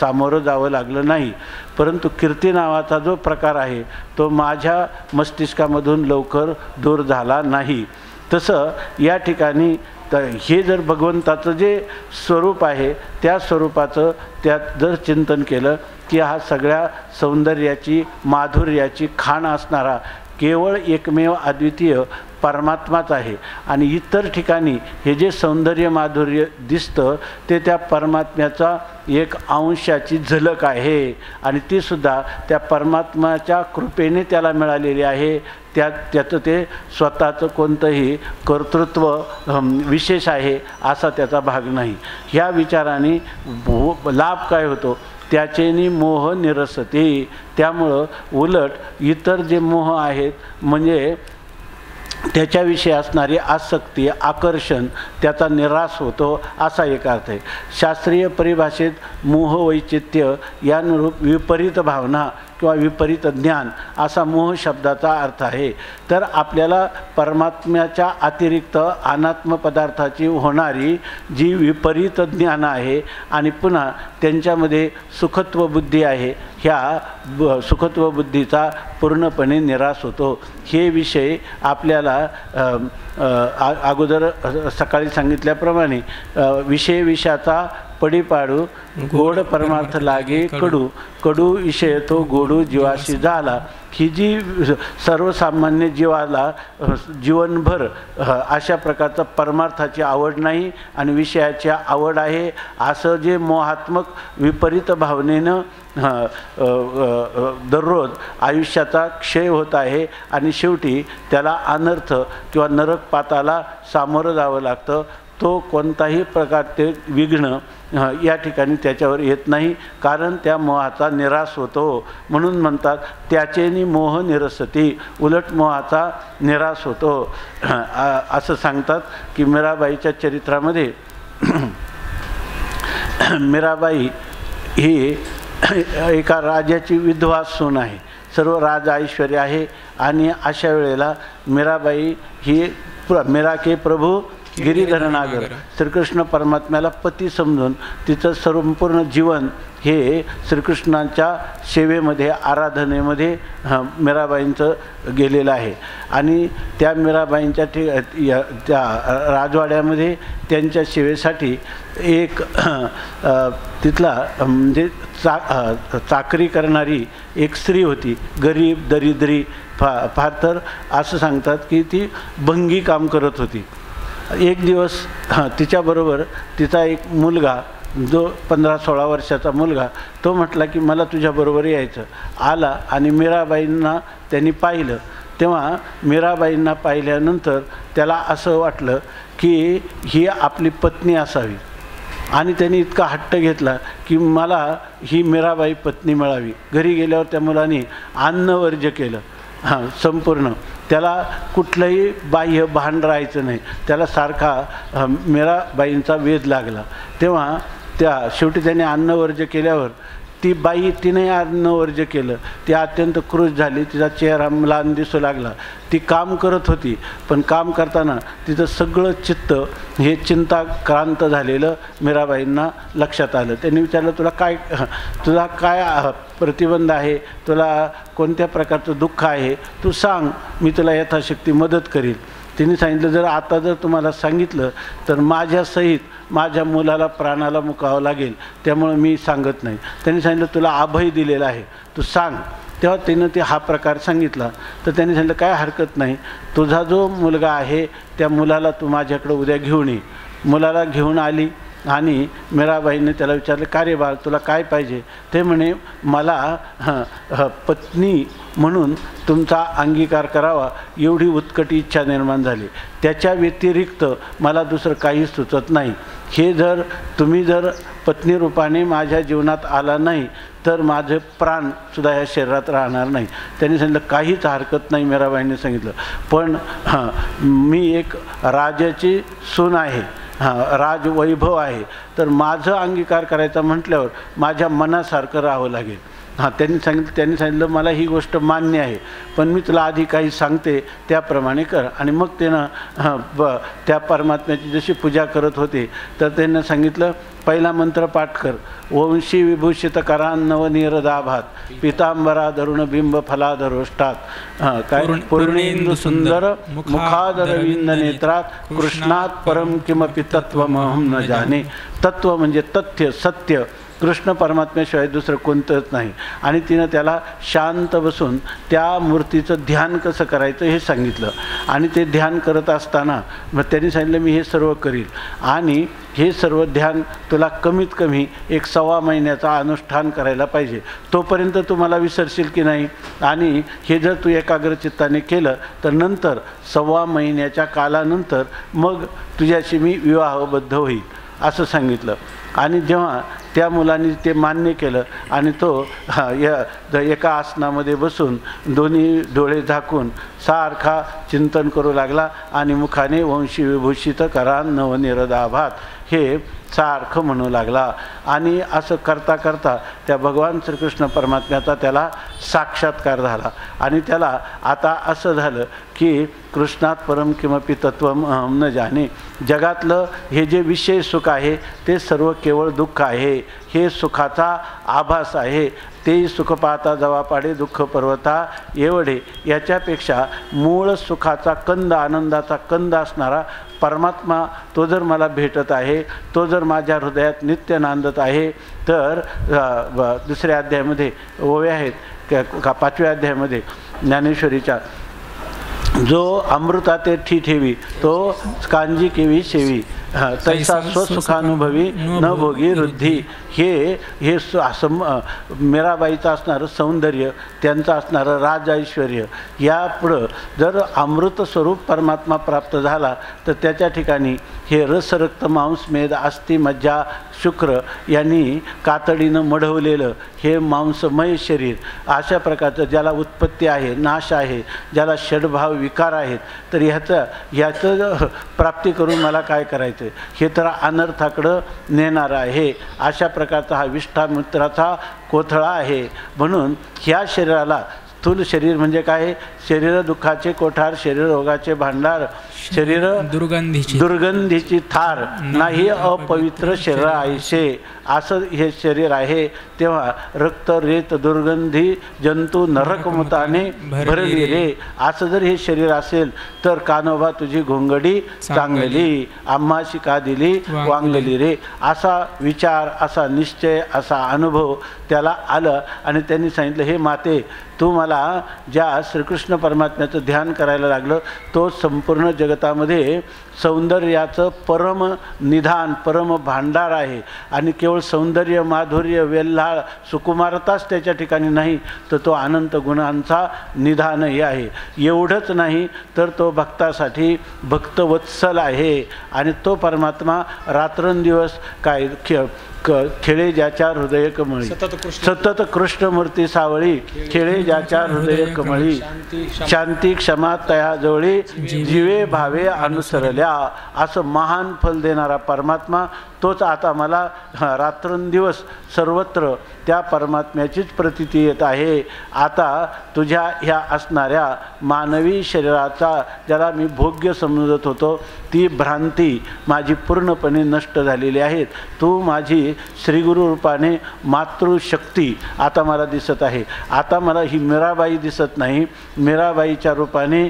सामोरं जावं लागलं नाही. परंतु कीर्ती नावाचा जो प्रकार आहे तो माझ्या मस्तिष्कामधून लवकर दूर झाला नाही. तसं या ठिकाणी तर हे जर भगवंताचं जे स्वरूप आहे त्या स्वरूपाचं त्यात जर चिंतन केलं की हा सगळ्या सौंदर्याची, माधुर्याची खाण असणारा केवळ एकमेव अद्वितीय परमात्माच आहे. आणि इतर ठिकाणी हे जे सौंदर्य माधुर्य दिसतं ते त्या परमात्म्याचा एक अंशाची झलक आहे आणि तीसुद्धा त्या परमात्म्याच्या कृपेने त्याला मिळालेली आहे. त्याचं ते स्वतःचं कोणतंही कर्तृत्व विशेष आहे असा त्याचा भाग नाही. ह्या विचाराने लाभ काय होतो? त्याचेनी मोह निरसते. त्यामुळं उलट इतर जे मोह आहेत म्हणजे त्याच्याविषयी असणारी आसक्ती, आकर्षण त्याचा निराश होतो असा एक अर्थ आहे. शास्त्रीय परिभाषेत मोह वैचित्य यानुरूप विपरीत भावना किंवा विपरीत ज्ञान असा मोह शब्दाचा अर्थ आहे. तर आपल्याला परमात्म्याच्या अतिरिक्त अनात्म पदार्थाची होणारी जी विपरीत ज्ञान आहे आणि पुन्हा त्यांच्यामध्ये सुखत्व बुद्धी आहे, ह्या सुखत्व बुद्धीचा पूर्णपणे निराश होतो. हे विषय आपल्याला अगोदर सकाळी सांगितल्याप्रमाणे विषय विषयाचा पडीपाडू गोड परमार्थ लागे कडू, कडू विषय तो गोडू जीवाशी झाला. ही जी सर्वसामान्य जीवाला जीवनभर अशा प्रकारचा परमार्थाची आवड नाही आणि विषयाची आवड आहे असं जे मोहात्मक विपरीत भावनेनं दररोज आयुष्याचा क्षय होत आहे आणि शेवटी त्याला अनर्थ किंवा नरकपाताला सामोरं जावं लागतं. तो कोणताही प्रकारचे विघ्न या ठिकाणी त्याच्यावर येत नाही, कारण त्या मोहाचा निराश होतो. म्हणून म्हणतात त्याचेनी मोह निरसती, उलट मोहाचा निराश होतो असं सांगतात. की मीराबाईच्या चरित्रामध्ये मीराबाई ही एका राजाची विधवा सून आहे, सर्व राज ऐश्वर्य आहे आणि अशा वेळेला मीराबाई ही मीरा के प्रभू गिरीधरनागर श्रीकृष्ण परमात्म्याला पती समजून तिचं संपूर्ण जीवन हे श्रीकृष्णांच्या सेवेमध्ये, आराधनेमध्ये मीराबाईंचं गेलेलं आहे. आणि त्या मीराबाईंच्या त्या राजवाड्यामध्ये त्यांच्या सेवेसाठी एक तिथला म्हणजे चाकरी करणारी एक स्त्री होती, गरीब दरिद्री, फार तर असं सांगतात की ती भंगी काम करत होती. एक दिवस तिच्याबरोबर तिचा एक मुलगा जो 15-16 वर्षाचा मुलगा तो म्हटला की मला तुझ्याबरोबर यायचं. आला आणि मीराबाईंना त्यांनी पाहिलं. तेव्हा मीराबाईंना पाहिल्यानंतर त्याला असं वाटलं की ही आपली पत्नी असावी आणि त्यांनी इतका हट्ट घेतला की मला ही मीराबाई पत्नी मिळावी. घरी गेल्यावर त्या मुलाने अन्नवर्ज्य केलं संपूर्ण. त्याला कुठलंही बाह्य भान राहायचं नाही. त्याला सारखा मीराबाईंचा वेध लागला. तेव्हा शेवटी त्याने अन्नवर्ज्य केल्यावर ती बाई तिने अन्नवर्ज्य केलं. ती अत्यंत क्रुश झाली. तिचा चेहरा म्लान दिसू लागला. ती काम करत होती पण काम करताना तिचं सगळं चित्त हे चिंताक्रांत झालेलं मीराबाईंना लक्षात आलं. त्यांनी विचारलं तुला काय प्रतिबंध आहे, तुला कोणत्या प्रकारचं दुःख आहे, तू सांग, मी तुला यथाशक्ती मदत करील. तिने सांगितलं जर तुम्हाला सांगितलं तर माझ्यासहित माझ्या मुलाला प्राणाला मुकावं लागेल, त्यामुळं मी सांगत नाही. त्यांनी सांगितलं तुला अभय दिलेलं आहे, तू सांग. तेव्हा तिनं ते हा प्रकार सांगितला. तर त्यांनी सांगितलं काय हरकत नाही, तुझा जो मुलगा आहे त्या मुलाला तू माझ्याकडं उद्या घेऊन ये. मुलाला घेऊन आली आणि मीराबाईंनी त्याला विचारलं का रे बाळ तुला काय पाहिजे. ते म्हणे मला पत्नी म्हणून तुमचा अंगीकार करावा एवढी उत्कट इच्छा निर्माण झाली. त्याच्या व्यतिरिक्त मला दुसरं काही सुचत नाही. हे तुम्ही जर पत्नी रूपाने माझ्या जीवनात आला नाही तर माझे प्राणसुद्धा या शरीरात राहणार नाही. त्यांनी सांगितलं काहीच हरकत नाही. मीराबाईंनी सांगितलं पण मी एक राजाची सून आहे, राजवैभव आहे, तर माझं अंगीकार करायचा म्हटल्यावर माझ्या मनासारखं राहावं लागेल. त्यांनी सांगितलं मला ही गोष्ट मान्य आहे पण मी तुला आधी काही सांगते त्याप्रमाणे कर. आणि मग त्यानं त्या परमात्म्याची जशी पूजा करत होते तर त्यांना सांगितलं पहिला मंत्र पाठ कर. वंशी विभूषित करान्नवनीरदाभात पितांबरा धरुण बिंब फलाधरोष्टात काय पूर्णेंदु सुंदर मुखादरविंद नेत्रात कृष्णात परम किमपि तत्वमहं न जाने. तत्व म्हणजे तथ्य, सत्य. कृष्ण परमात्म्याशिवाय दुसरं कोणतंच नाही. आणि तिनं त्याला शांत बसून त्या मूर्तीचं ध्यान कसं करायचं हे सांगितलं. आणि ते ध्यान करत असताना मग त्यांनी सांगितलं मी हे सर्व करील आणि हे सर्व ध्यान तुला कमीत कमी 1.25 महिन्याचा अनुष्ठान करायला पाहिजे. तोपर्यंत तू मला विसरशील की नाही. आणि हे जर तू एकाग्रचित्ताने केलं तर नंतर 1.25 महिन्याच्या कालानंतर मग तुझ्याशी मी विवाहबद्ध होईल असं सांगितलं. आणि जेव्हा त्या मुलांनी ते मान्य केलं आणि तो एका आसनामध्ये बसून दोन्ही डोळे झाकून सारखा चिंतन करू लागला आणि मुखाने वंशी विभूषित करान्नवनीरदाभात हे सारखं म्हणू लागला. आणि असं करता करता त्या भगवान श्रीकृष्ण परमात्म्याचा त्याला साक्षात्कार झाला. आणि त्याला आता असं झालं की कृष्णात परम किमपि तत्वम अहं न जाने. जगातलं हे जे विषय सुख आहे ते सर्व केवळ दुःख आहे. हे सुखाचा आभास आहे. ते सुख पाहता जवा पाडे दुःख पर्वता एवढे. याच्यापेक्षा मूळ सुखाचा कंद, आनंदाचा कंद असणारा परमात्मा तो जर मला भेटत आहे, तो जर माझ्या हृदयात नित्य नांदत आहे तर दुसऱ्या अध्यायामध्ये ओव्या आहेत का 5व्या अध्यायामध्ये ज्ञानेश्वरीच्या जो अमृता ते ठेवी तो कांजी केवी सेवी तैसा स्वसुखानुभवी न भोगी वृद्धी. हे मीराबाईचं असणारं सौंदर्य, त्यांचं असणारं राज ऐश्वर्य, यापुढं जर अमृत स्वरूप परमात्मा प्राप्त झाला तर त्याच्या ठिकाणी हे रस रक्त मांस मेद अस्थि मज्जा शुक्र यांनी कातडीनं मढवलेलं हे मांसमय शरीर, अशा प्रकारचं ज्याला उत्पत्ती आहे, नाश आहे, ज्याला षडभाव विकार आहेत, तर ह्याचं प्राप्ती करून मला काय करायचं, हे तर अनर्थाकडं नेणार आहे. अशा प्रकारचा हा विष्ठामित्राचा कोथळा आहे. म्हणून ह्या शरीराला स्थूल शरीर म्हणजे काय, शरीर दुःखाचे कोठार, शरीर रोगाचे भांडार, शरीर दुर्गंधीची थार, नाही अपवित्र शरीर आयशे, असं हे शरीर आहे. तेव्हा रक्त रेत दुर्गंधी जंतू नरकमुताने भरली रे, असं जर हे शरीर असेल तर कानोबा तुझी घोंगडी चांगली, आम्हाशी का दिली वांगली रे, असा विचार, असा निश्चय, असा अनुभव त्याला आलं. आणि त्यांनी सांगितलं हे माते, तू मला मला ज्या श्रीकृष्ण परमात्म्याचं ध्यान करायला लागलं तो संपूर्ण जगतामध्ये सौंदर्याचं परम निधान परम भांडार आहे. आणि केवळ सौंदर्य माधुर्य वेल्हाळ सुकुमारताच त्याच्या ठिकाणी नाही तर तो अनंत गुणांचा निधानही आहे. एवढंच नाही तर तो भक्तासाठी भक्तवत्सल आहे. आणि तो परमात्मा रात्रंदिवस काय खेळे ज्याच्या हृदय कमळी सतत कृष्णमूर्ती सावळी खेळे ज्याच्या हृदय कमळी शांती क्षमा तया जवळी जीवे भावे अनुसरल्या. असं महान फल देणारा परमात्मा तोच आता मला रात्रंदिवस सर्वत्र त्या परमात्म्याचीच प्रतीती येत आहे. आता तुझ्या ह्या असणाऱ्या मानवी शरीराचा ज्याला मी भोग्य समजत होतो ती भ्रांती माझी पूर्णपणे नष्ट झालेली आहे. तू माझी श्रीगुरु रूपाने मातृशक्ती आता मला दिसत आहे. आता मला ही मीराबाई दिसत नाही. मीराबाईच्या रूपाने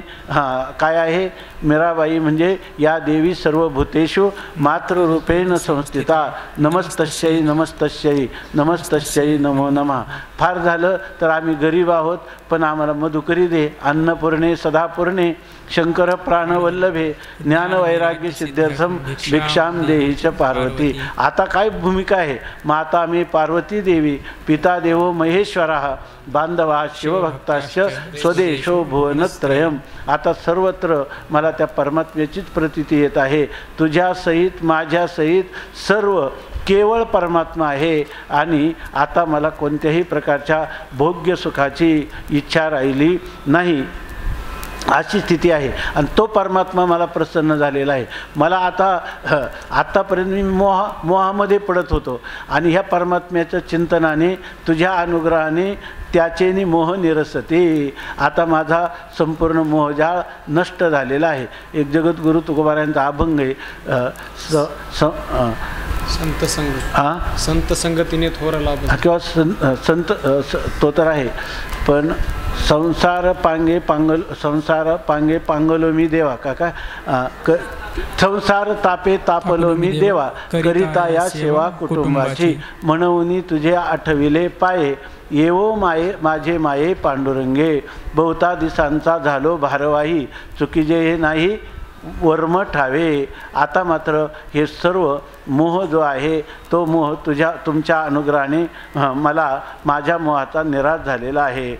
काय आहे मीराबाई म्हणजे या देवी सर्वभूतेषु मातृरूपेण संस्थिता नमस्तस्यै नमस्तस्यै नमस्तस्यै नमो नमः. फार झालं तर आम्ही गरीब आहोत पण आम्हाला मधुकरी दे. अन्नपूर्णे सदापूर्णे शंकर प्राणवल्लभे ज्ञानवैराग्य सिद्ध्यर्थम भिक्षाम देही च पार्वती. आता काय भूमिका आहे माता मी पार्वती देवी पिता देवो महेश्वरः बांधवा शिवभक्ताश्च स्वदेशो भुवनत्रयम. आता सर्वत्र मला त्या परमात्म्याचीच प्रतीती येत आहे. तुझ्यासहित माझ्यासहित सर्व केवळ परमात्मा आहे. आणि आता मला कोणत्याही प्रकारच्या भोग्य सुखाची इच्छा राहिली नाही अशी स्थिती आहे. आणि तो परमात्मा मला प्रसन्न झालेला आहे. मला आत्तापर्यंत मी मोहामध्ये पडत होतो आणि ह्या परमात्म्याच्या चिंतनाने तुझ्या अनुग्रहाने त्याचेनी मोह निरसते. आता माझा संपूर्ण मोहजाळ नष्ट झालेला आहे. एक जगद्गुरु तुकोबारायांचा अभंग आहे संत संगतीने थोर लाभ किंवा संत तो तर आहे पण संसार पांगे पांगलो मी देवा काका संसार तापे तापलो मी देवा करिता या सेवा कुटुंबाची म्हणून तुझे आठविले पाये येवो माये माझे माये पांडुरंगे बहुता दिसांचा झालो भारवाही चुकीजे हे नाही वर्म ठावे. आता मात्र हे सर्व मोह जो आहे तो मोह तुमच्या अनुग्रहाने मला माझ्या मोहाचा निराश झालेला आहे.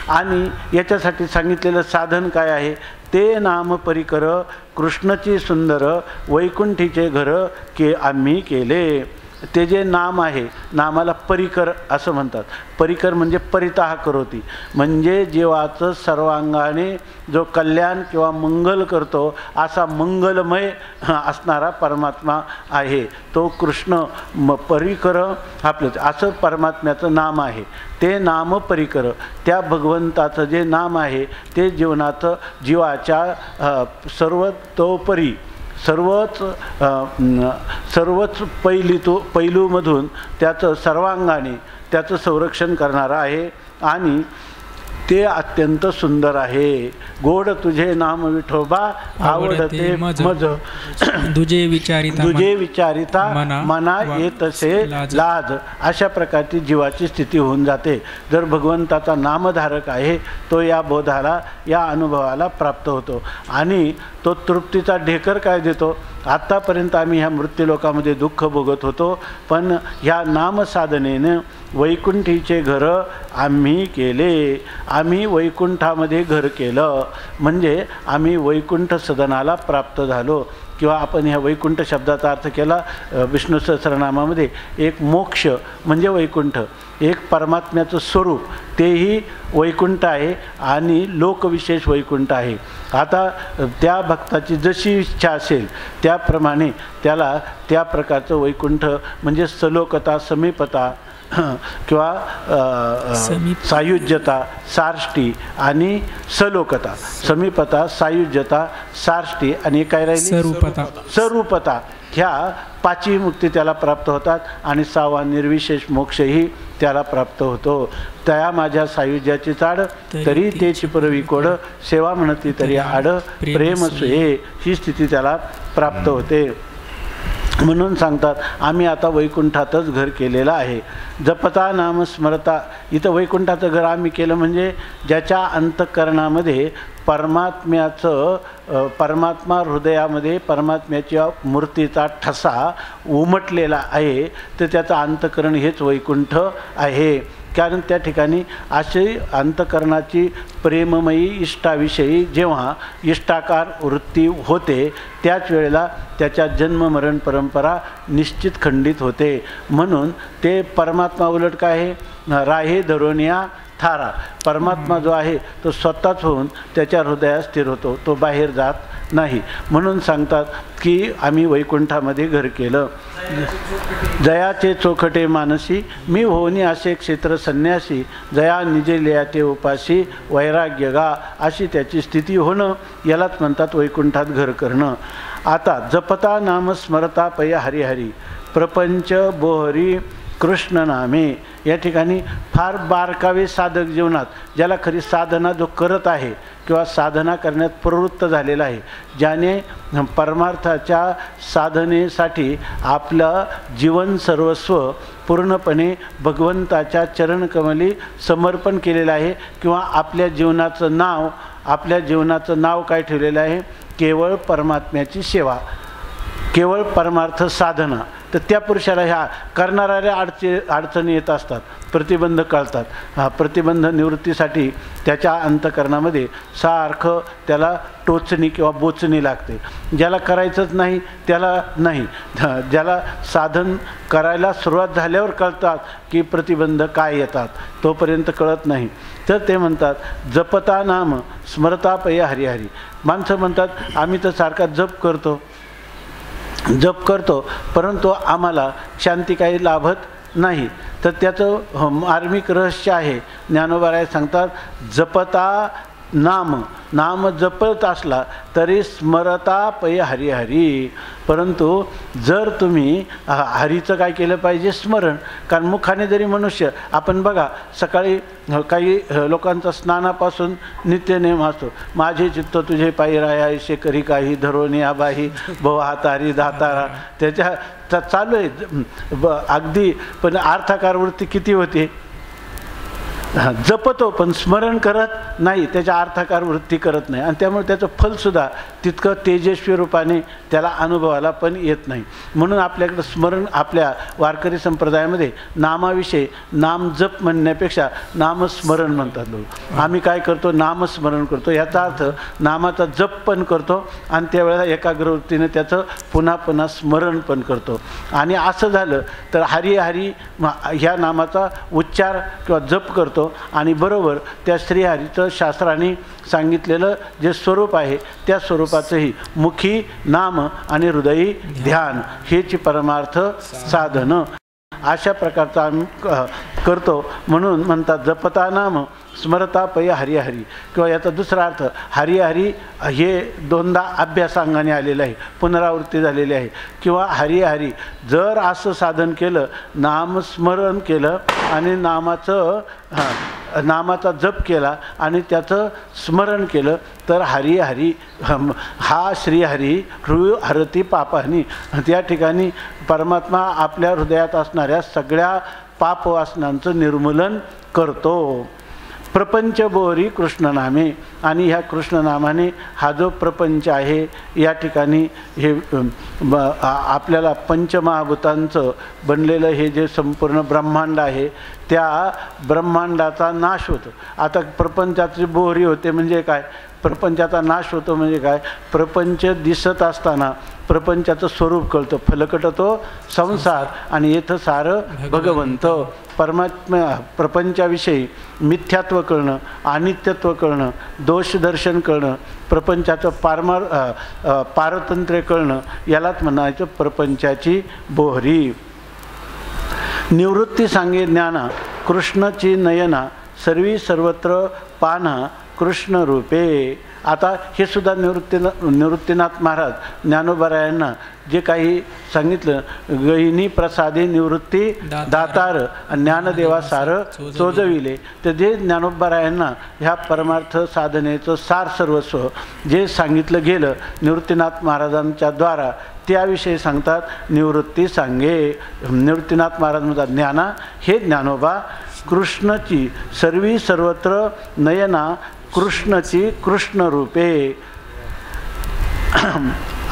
आणि याच्यासाठी सांगितलेलं साधन काय आहे ते नाम परिकर कृष्णची सुंदर वैकुंठीचे घर के आम्ही केले. ते जे नाम आहे नामाला परिकर असं म्हणतात. परिकर म्हणजे परिताह करोती म्हणजे जीवाचं सर्वांगाने जो कल्याण किंवा मंगल करतो असा मंगलमय असणारा परमात्मा आहे तो कृष्ण. परिकर आपलं असं परमात्म्याचं नाम आहे. ते नाम परिकर त्या भगवंताचं जे नाम आहे ते जीवनाचं जीवाच्या सर्वतोपरी सर्वच पैलूमधून त्याचं सर्वांगाने त्याचं संरक्षण करणारं आहे. आणि ते अत्यंत सुंदर आहे. गोड तुझे नाम विठोबा आवडते मज दुजे विचारिता मना येतसे लाज. अशा प्रकारची जीवाची स्थिती होऊन जाते. जर भगवंताचा नामधारक आहे तो या बोधाला या अनुभवाला प्राप्त होतो. आणि तो तृप्तीचा ढेकर काय देतो. आत्तापर्यंत आम्ही ह्या मृत्यूलोकामध्ये दुःख भोगत होतो पण ह्या नामसाधनेनं वैकुंठीचे घर आम्ही केले. आम्ही वैकुंठामध्ये घर केलं म्हणजे आम्ही वैकुंठ सदनाला प्राप्त झालो. किंवा आपण ह्या वैकुंठ शब्दाचा अर्थ केला विष्णू सहस्रनामामध्ये एक मोक्ष म्हणजे वैकुंठ एक परमात्म्याचं स्वरूप तेही वैकुंठ आहे आणि लोकविशेष वैकुंठ आहे. आता त्या भक्ताची जशी इच्छा असेल त्याप्रमाणे त्याला त्या प्रकारचं वैकुंठ म्हणजे सलोकता समीपता किंवा सायुज्यता सार्ष्टी आणि सलोकता समीपता सायुज्यता सार्ष्टी आणि काय राहिली सरूपता ह्या पाचवी मुक्ती त्याला प्राप्त होतात. आणि 6वा निर्विशेष मोक्षही त्याला प्राप्त होतो. त्या माझ्या सायुज्याची चाड तरी ते चिपरवी कोड सेवा म्हणती तरी आड प्रेम सुये ही स्थिती त्याला प्राप्त होते. म्हणून सांगतात आम्ही आता वैकुंठातच घर केलेलं आहे. जपता नाम स्मरता, इथं वैकुंठाचं घर आम्ही केलं म्हणजे ज्याच्या अंतःकरणामध्ये परमात्मा हृदयामध्ये परमात्म्याच्या मूर्तीचा ठसा उमटलेला आहे, तर त्याचं अंतःकरण हेच वैकुंठ आहे. कारण त्या ठिकाणी अशी अंतःकरणाची प्रेममयी इष्टाविषयी जेव्हा इष्टाकार वृत्ती होते त्याच वेळेला त्याच्या जन्ममरण परंपरा निश्चित खंडित होते. म्हणून ते परमात्मा उलट काय आहे, राहे धरोनिया थारा. परमात्मा जो आहे तो स्वतःच होऊन त्याच्या हृदयात स्थिर होतो, तो बाहेर जात नाही. म्हणून सांगतात की आम्ही वैकुंठामध्ये घर केलं. जयाचे चोखटे मानसी, मी होनी असे क्षेत्र संन्यासी, जया निजे लियाते उपाशी, वैराग्य गा, अशी त्याची स्थिती होणं यालाच म्हणतात वैकुंठात घर करणं. आता जपता नाम स्मरता पय हरिहरी, प्रपंच बोहरी कृष्ण नामे. या ठिकाणी फार बारकावे साधक जीवनात ज्याला खरी साधना जो करत आहे किंवा साधना करण्यात प्रवृत्त झालेला आहे, ज्याने परमार्थाच्या साधनेसाठी आपलं जीवन सर्वस्व पूर्णपणे भगवंताच्या चरणकमली समर्पण केलेलं आहे किंवा आपल्या जीवनाचं नाव काय ठेवलेलं आहे, केवळ परमात्म्याची सेवा, केवळ परमार्थ साधना. तर त्या पुरुषाला ह्या करणाऱ्या अडचणी येत असतात, प्रतिबंध कळतात. प्रतिबंध निवृत्तीसाठी त्याच्या अंतःकरणामध्ये सारखं त्याला टोचणी किंवा बोचणी लागते. ज्याला करायचंच नाही त्याला नाही, ज्याला साधन करायला सुरुवात झाल्यावर कळतात की प्रतिबंध काय येतात, तोपर्यंत कळत नाही. तर ते म्हणतात जपता नाम स्मरता पय हरिहरी. माणसं म्हणतात आम्ही तर सारखा जप करतो परंतु आम्हाला शांती काही लाभत नाही. तर त्याचं मार्मिक रहस्य आहे. ज्ञानोबा सांगतात जपता नाम जपत असला तरी स्मरता पय हरिहरी. परंतु जर तुम्ही हरीचं काय केलं पाहिजे, स्मरण. कारण मुखाने जरी मनुष्य, आपण बघा सकाळी काही लोकांचा स्नानापासून नित्यनेम असतो, माझे चित्त तुझे पायी राहायचे करी काही, धरोनी आबाही भव हातारी दातारा. त्याच्या चालू आहे अगदी, पण अर्थाकार वृत्ती किती होते, जपतो पण स्मरण करत नाही, त्याच्या अर्थाकार वृत्ती करत नाही आणि त्यामुळे त्याचं फलसुद्धा तितकं तेजस्वी रूपाने त्याला अनुभवाला पण येत नाही. म्हणून आपल्याकडं स्मरण, आपल्या वारकरी संप्रदायामध्ये नामाविषयी नाम जप म्हणण्यापेक्षा नामस्मरण म्हणतात लोक. आम्ही काय करतो, नामस्मरण करतो. याचा अर्थ नामाचा जप पण करतो आणि त्यावेळेला एकाग्रवृत्तीने त्याचं पुन्हा पुन्हा स्मरण पण करतो. आणि असं झालं तर हरी हरी ह्या नामाचा उच्चार किंवा जप करतो आणि बरोबर त्या श्रीहरीचं शास्त्राने सांगितलेलं जे स्वरूप आहे त्या स्वरूपाचंही मुखी नाम आणि हृदयी ध्यान हेची परमार्थ साधन अशा प्रकारचं आम्ही करतो. म्हणून म्हणतात जपता नाम स्मरता पय हरिहरी. किंवा याचा दुसरा अर्थ हरिहरी हे दोनदा अभ्यासांगाने आलेलं आहे, पुनरावृत्ती झालेली आहे. किंवा हरिहरी जर असं साधन केलं, नामस्मरण केलं आणि नामाचा जप केला आणि त्याचं स्मरण केलं तर हरिहरी हा श्रीहरी हरती पापानी. त्या ठिकाणी परमात्मा आपल्या हृदयात असणाऱ्या सगळ्या पापवासनांचं निर्मूलन करतो. प्रपंच बोहरी कृष्णनामे. आणि ह्या कृष्णनामाने हा जो प्रपंच आहे या ठिकाणी हे आपल्याला पंचमहाभूतांचं बनलेलं हे जे संपूर्ण ब्रह्मांड आहे त्या ब्रह्मांडाचा नाश होतो. आता प्रपंचाची बोहरी होते म्हणजे काय, प्रपंचाचा नाश होतो म्हणजे काय, प्रपंच दिसत असताना प्रपंचाचं स्वरूप कळतं. फलकट तो संसार आणि येथं सारं भगवंत. परमात्मा प्रपंचाविषयी मिथ्यात्व कळणं, अनित्यत्व कळणं, दोषदर्शन कळणं, प्रपंचाचं पारतंत्र्य कळणं यालाच म्हणायचं प्रपंचाची बोहरी. निवृत्ती सांगे ज्ञाना कृष्णाची नयना सर्वी सर्वत्र पाना कृष्ण रूपे. आता हे सुद्धा निवृत्तीनाथ महाराज ज्ञानोबरायांना जे काही सांगितलं, गहिनी प्रसादे निवृत्ती दातार ज्ञानदेवा सार चोजविले, तर जे ज्ञानोबरायांना ह्या परमार्थ साधनेचं सार सर्वस्व जे सांगितलं गेलं निवृत्तीनाथ महाराजांच्या द्वारा, त्याविषयी सांगतात. निवृत्ती सांगे. निवृत्तीनाथ महाराज म्हणतात, ज्ञाना हे ज्ञानोबा कृष्णची सर्वी सर्वत्र नयना कृष्णची कृष्ण रूपे.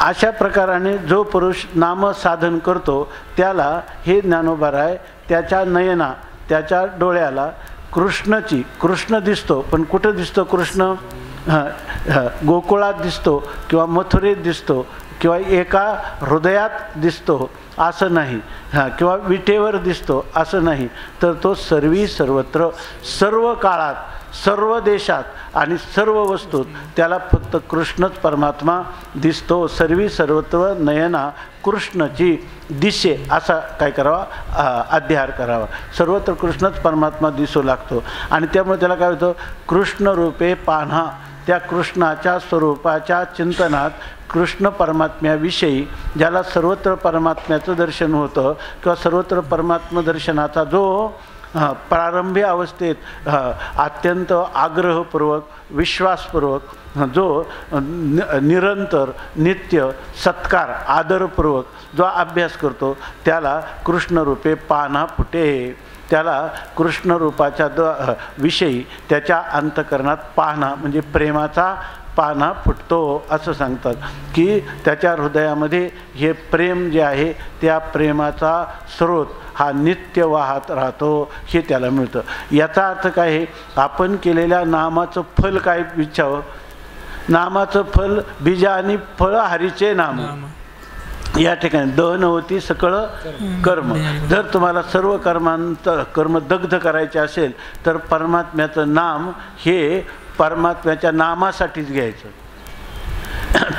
अशा प्रकाराने जो पुरुष नाम साधन करतो त्याला हे ज्ञानोबराय त्याच्या नयना, त्याच्या डोळ्याला कृष्णची, कृष्ण दिसतो. पण कुठं दिसतो कृष्ण? गोकुळात दिसतो किंवा मथुरेत दिसतो किंवा एका हृदयात दिसतो असं नाही, किंवा विटेवर दिसतो असं नाही, तर तो सर्वी सर्वत्र सर्व काळात सर्व देशात आणि सर्व वस्तूत त्याला फक्त कृष्णच परमात्मा दिसतो. सर्वी सर्वत्र नयना कृष्णची दिशे असा काय करावा? अध्यार करावा. सर्वत्र कृष्णच परमात्मा दिसू लागतो आणि त्यामुळे त्याला काय होतं? कृष्ण रूपे पान्हा. त्या कृष्णाच्या स्वरूपाच्या चिंतनात कृष्ण परमात्म्याविषयी ज्याला सर्वत्र परमात्म्याचं दर्शन होतं किंवा सर्वत्र परमात्मा दर्शनाचा जो प्रारंभी अवस्थेत अत्यंत आग्रहपूर्वक विश्वासपूर्वक जो निरंतर नित्य सत्कार आदरपूर्वक जो अभ्यास करतो त्याला कृष्णरूपे पान्हा फुटे. त्याला कृष्णरूपाच्या विषयी त्याच्या अंतःकरणात पान्हा म्हणजे प्रेमाचा पान्हा फुटतो असं सांगतात की त्याच्या हृदयामध्ये हे प्रेम जे आहे त्या प्रेमाचा स्रोत हा नित्य वाहत राहतो, हे त्याला मिळतं. याचा अर्थ काय आहे? आपण केलेल्या नामाचं फल काय विचारावं? नामाचं फल बीजा आणि फळ हरीचे नाम. या ठिकाणी दहन होती सकळ कर्म. जर तुम्हाला सर्व कर्मांचं कर्म दग्ध करायचे असेल तर परमात्म्याचं नाम हे परमात्म्याच्या नामासाठीच घ्यायचं.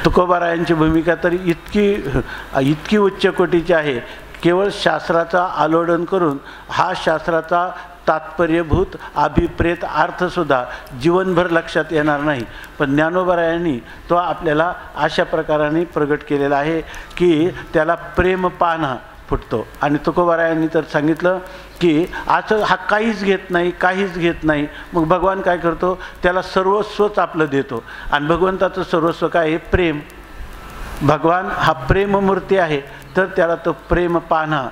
तुकोबारायांची भूमिका तरी इतकी उच्च कोटीची आहे. केवळ शास्त्राचा आलोडन करून हा शास्त्राचा तात्पर्यभूत अभिप्रेत अर्थसुद्धा जीवनभर लक्षात येणार नाही, पण ज्ञानोबरायांनी तो आपल्याला अशा प्रकाराने प्रगट केलेला आहे की त्याला प्रेम पान्हा फुटतो. आणि तुकोबारायांनी तर सांगितलं की असं हा काहीच घेत नाही, काहीच घेत नाही. मग भगवान काय करतो? त्याला सर्वस्वच आपलं देतो. आणि भगवंताचं सर्वस्व काय आहे? प्रेम. भगवान हा प्रेममूर्ती आहे, तर त्याला तो प्रेम पान्हा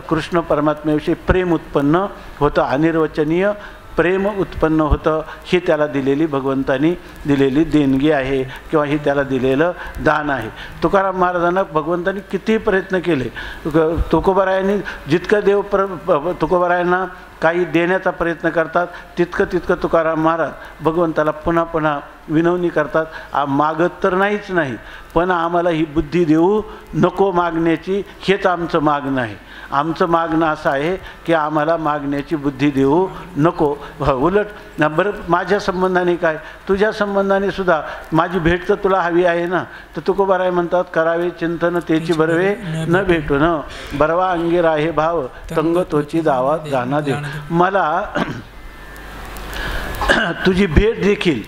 कृष्ण परमात्म्याविषयी प्रेम उत्पन्न होतं, अनिर्वचनीय प्रेम उत्पन्न होतं. ही त्याला दिलेली भगवंतानी दिलेली देणगी आहे किंवा ही त्याला दिलेलं दान आहे. तुकाराम महाराजांना भगवंतानी किती प्रयत्न केले. तुकोबारायांनी जितकं तुकोबारायांना काही देण्याचा प्रयत्न करतात तितकं तुकाराम महाराज भगवंताला पुन्हा पुन्हा विनवणी करतात. मागत तर नाहीच नाही, पण आम्हाला ही बुद्धी देऊ नको मागण्याची, हेच आमचं मागणं आहे. आमचं मागणं असं आहे की आम्हाला मागण्याची बुद्धी देऊ नको. उलट बरं माझ्या संबंधाने काय, तुझ्या संबंधाने सुद्धा माझी भेट तर तुला हवी आहे ना. तर तुकोबाराय म्हणतात, करावे चिंतन तेची बरवे न भेटून बरवा अंगी राहे भाव तंग तोची दावा जाना दे. मला तुझी भेट देखील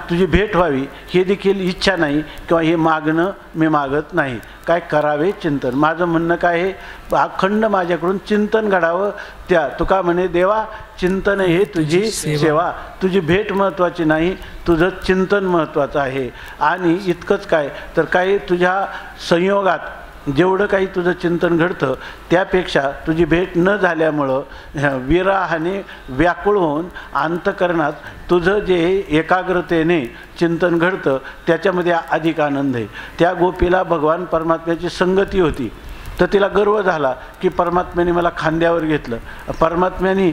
तुझी भेट व्हावी हे देखील इच्छा नाही किंवा हे मागणं मी मागत नाही. काय करावे चिंतन. माझं म्हणणं काय आहे? अखंड माझ्याकडून चिंतन घडावं. त्या तुका म्हणे देवा चिंतन हे तुझी सेवा. तुझी भेट महत्त्वाची नाही, तुझं चिंतन महत्त्वाचं आहे. आणि इतकंच काय तर काही तुझ्या संयोगात जेवढं काही तुझं चिंतन घडतं त्यापेक्षा तुझी भेट न झाल्यामुळं विराहाने व्याकुळ होऊन अंतःकरणात तुझं जे एकाग्रतेने चिंतन घडतं त्याच्यामध्ये अधिक आनंद आहे. त्या गोपीला भगवान परमात्म्याची संगती होती, तर तिला गर्व झाला की परमात्म्याने मला खांद्यावर घेतलं. परमात्म्याने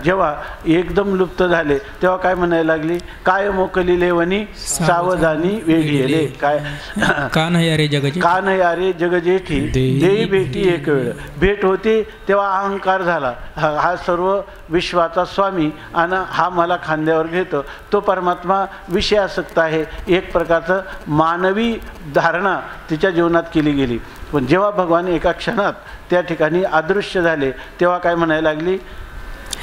जेव्हा एकदम लुप्त झाले तेव्हा काय म्हणायला लागली? काय मोकली लेवनी सावधानी वेढिले. काय कान यारे जगजेठी देई भेटी एक वेळ. भेट होती तेव्हा अहंकार झाला, हा सर्व विश्वाचा स्वामी आणि हा मला खांद्यावर घेतो. तो परमात्मा विषयासक्त आहे. एक प्रकारचं मानवी धारणा तिच्या जीवनात केली गेली. पण जेव्हा भगवान एका क्षणात त्या ठिकाणी अदृश्य झाले तेव्हा काय म्हणायला लागली?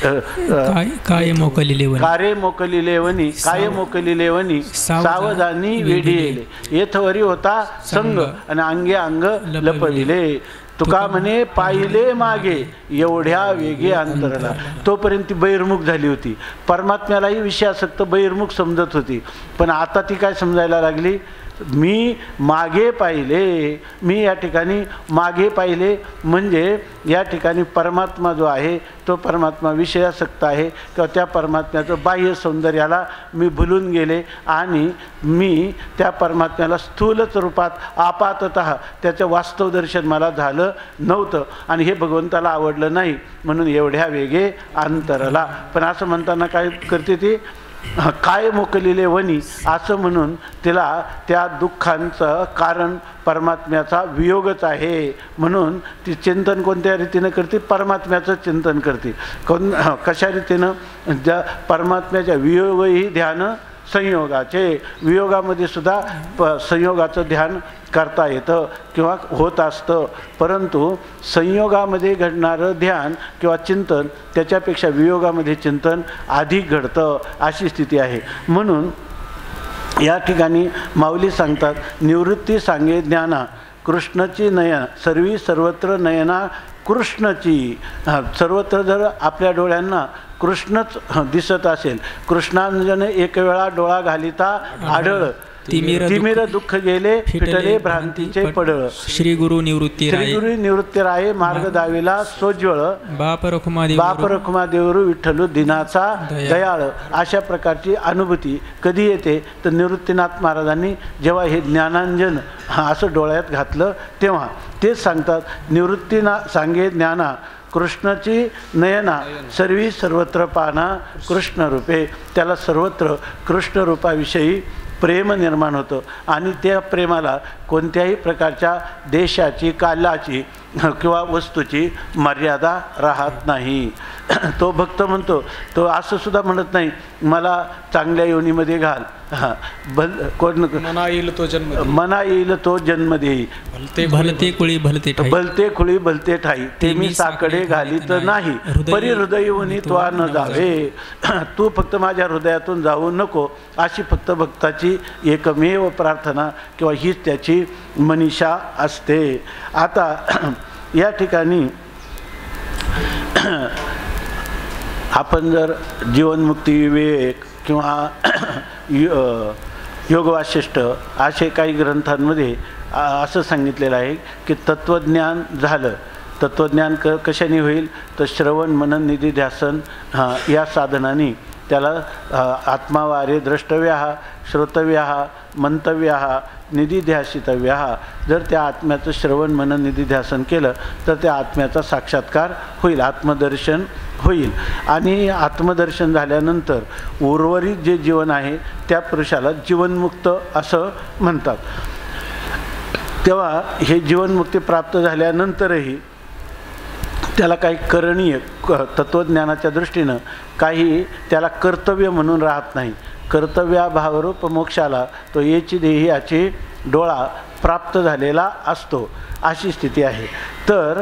काय मोकलिले वनी कारे मोकलिले वनी काय मोकलिले वनी सावधानी वेढी येले येथवरी होता संग आणि अंगे अंग लपविले तुका म्हणे पाहिले मागे एवढ्या वेगे अंतरला. तोपर्यंत ती बहिर्मुख झाली होती, परमात्म्यालाही विषयासक्त बहिर्मुख समजत होती. पण आता ती काय समजायला लागली, मी मागे पाहिले, मी या ठिकाणी मागे पाहिले म्हणजे या ठिकाणी परमात्मा जो आहे तो परमात्मा विषयासक्त आहे किंवा त्या परमात्म्याचं बाह्य सौंदर्याला मी भुलून गेले आणि मी त्या परमात्म्याला स्थूल रूपात आपाततः त्याचं वास्तव दर्शन मला झालं नव्हतं आणि हे भगवंताला आवडलं नाही म्हणून एवढ्या वेगे अंतरला. पण असं म्हणताना काय करते ती, काय मोकलिले वनी असं म्हणून तिला त्या दुःखांचं कारण परमात्म्याचा वियोगच आहे म्हणून ती चिंतन कोणत्या रीतीनं करते, परमात्म्याचं चिंतन करते. कशा रीतीनं, ज्या परमात्म्याच्या वियोगही ध्यान संयोगाचे, वियोगामध्ये सुद्धा संयोगाचं ध्यान करता येतं किंवा होत असतं, परंतु संयोगामध्ये घडणारं ध्यान किंवा चिंतन त्याच्यापेक्षा वियोगामध्ये चिंतन अधिक घडतं अशी स्थिती आहे. म्हणून या ठिकाणी माऊली सांगतात, निवृत्ती सांगे ज्ञाना कृष्णाची नयन सर्वी सर्वत्र नयना कृष्णाची. सर्वत्र जर आपल्या डोळ्यांना कृष्णच दिसत असेल, कृष्णांजने एक वेळा डोळा घालिता आढळ तिमिर दुःख गेले फिटले भ्रांतीचे पडळ. श्री गुरु निवृत्ती राये मार्ग दाविला सोज्वळ बाप रखुमा देवरू विठ्ठलू दिनाचा दयाळ. अशा प्रकारची अनुभूती कधी येते तर निवृत्तीनाथ महाराजांनी जेव्हा हे ज्ञानांजन असं डोळ्यात घातलं तेव्हा. तेच सांगतात, निवृत्तीना सांगे ज्ञाना कृष्णाची नयना सर्वी सर्वत्र पाना कृष्ण रूपे. त्याला सर्वत्र कृष्ण रूपाविषयी प्रेम निर्माण होतं आणि त्या प्रेमाला कोणत्याही प्रकारच्या देशाची कालाची किंवा वस्तूची मर्यादा राहत नाही. तो भक्त म्हणतो, तो असं सुद्धा म्हणत नाही मला चांगल्या योनीमध्ये घाल, कोण मना येईल तो जन्म देई, भलते खुळी भलते ठाई ते मी साकडे घालीत नाही, परी हृदय वनी तो न जावे. तू फक्त माझ्या हृदयातून जाऊ नको अशी फक्त भक्ताची एकमेव प्रार्थना किंवा हीच त्याची मनीषा असते. आता या ठिकाणी आपण जर जीवनमुक्ती विवेक किंवा योगवासिष्ठ असे काही ग्रंथांमध्ये असं सांगितलेलं आहे की तत्त्वज्ञान झालं. तत्त्वज्ञान कशाने होईल तर श्रवण मनन निधी ध्यासन या साधनांनी त्याला आत्मावारे द्रष्टव्या श्रोतव्या मंतव्या निधिध्यासितव्या. जर त्या आत्म्याचं श्रवण मनन निधिध्यासन केलं तर त्या आत्म्याचा साक्षात्कार होईल, आत्मदर्शन होईल. आणि आत्मदर्शन झाल्यानंतर उर्वरित जे जीवन आहे त्या पुरुषाला जीवनमुक्त असं म्हणतात. तेव्हा हे जीवनमुक्ती प्राप्त झाल्यानंतरही त्याला काही करणीय तत्त्वज्ञानाच्या दृष्टीनं काही त्याला कर्तव्य म्हणून राहत नाही. कर्तव्याभावरूप मोक्षाला तो येची देही याची डोळा प्राप्त झालेला असतो अशी स्थिती आहे. तर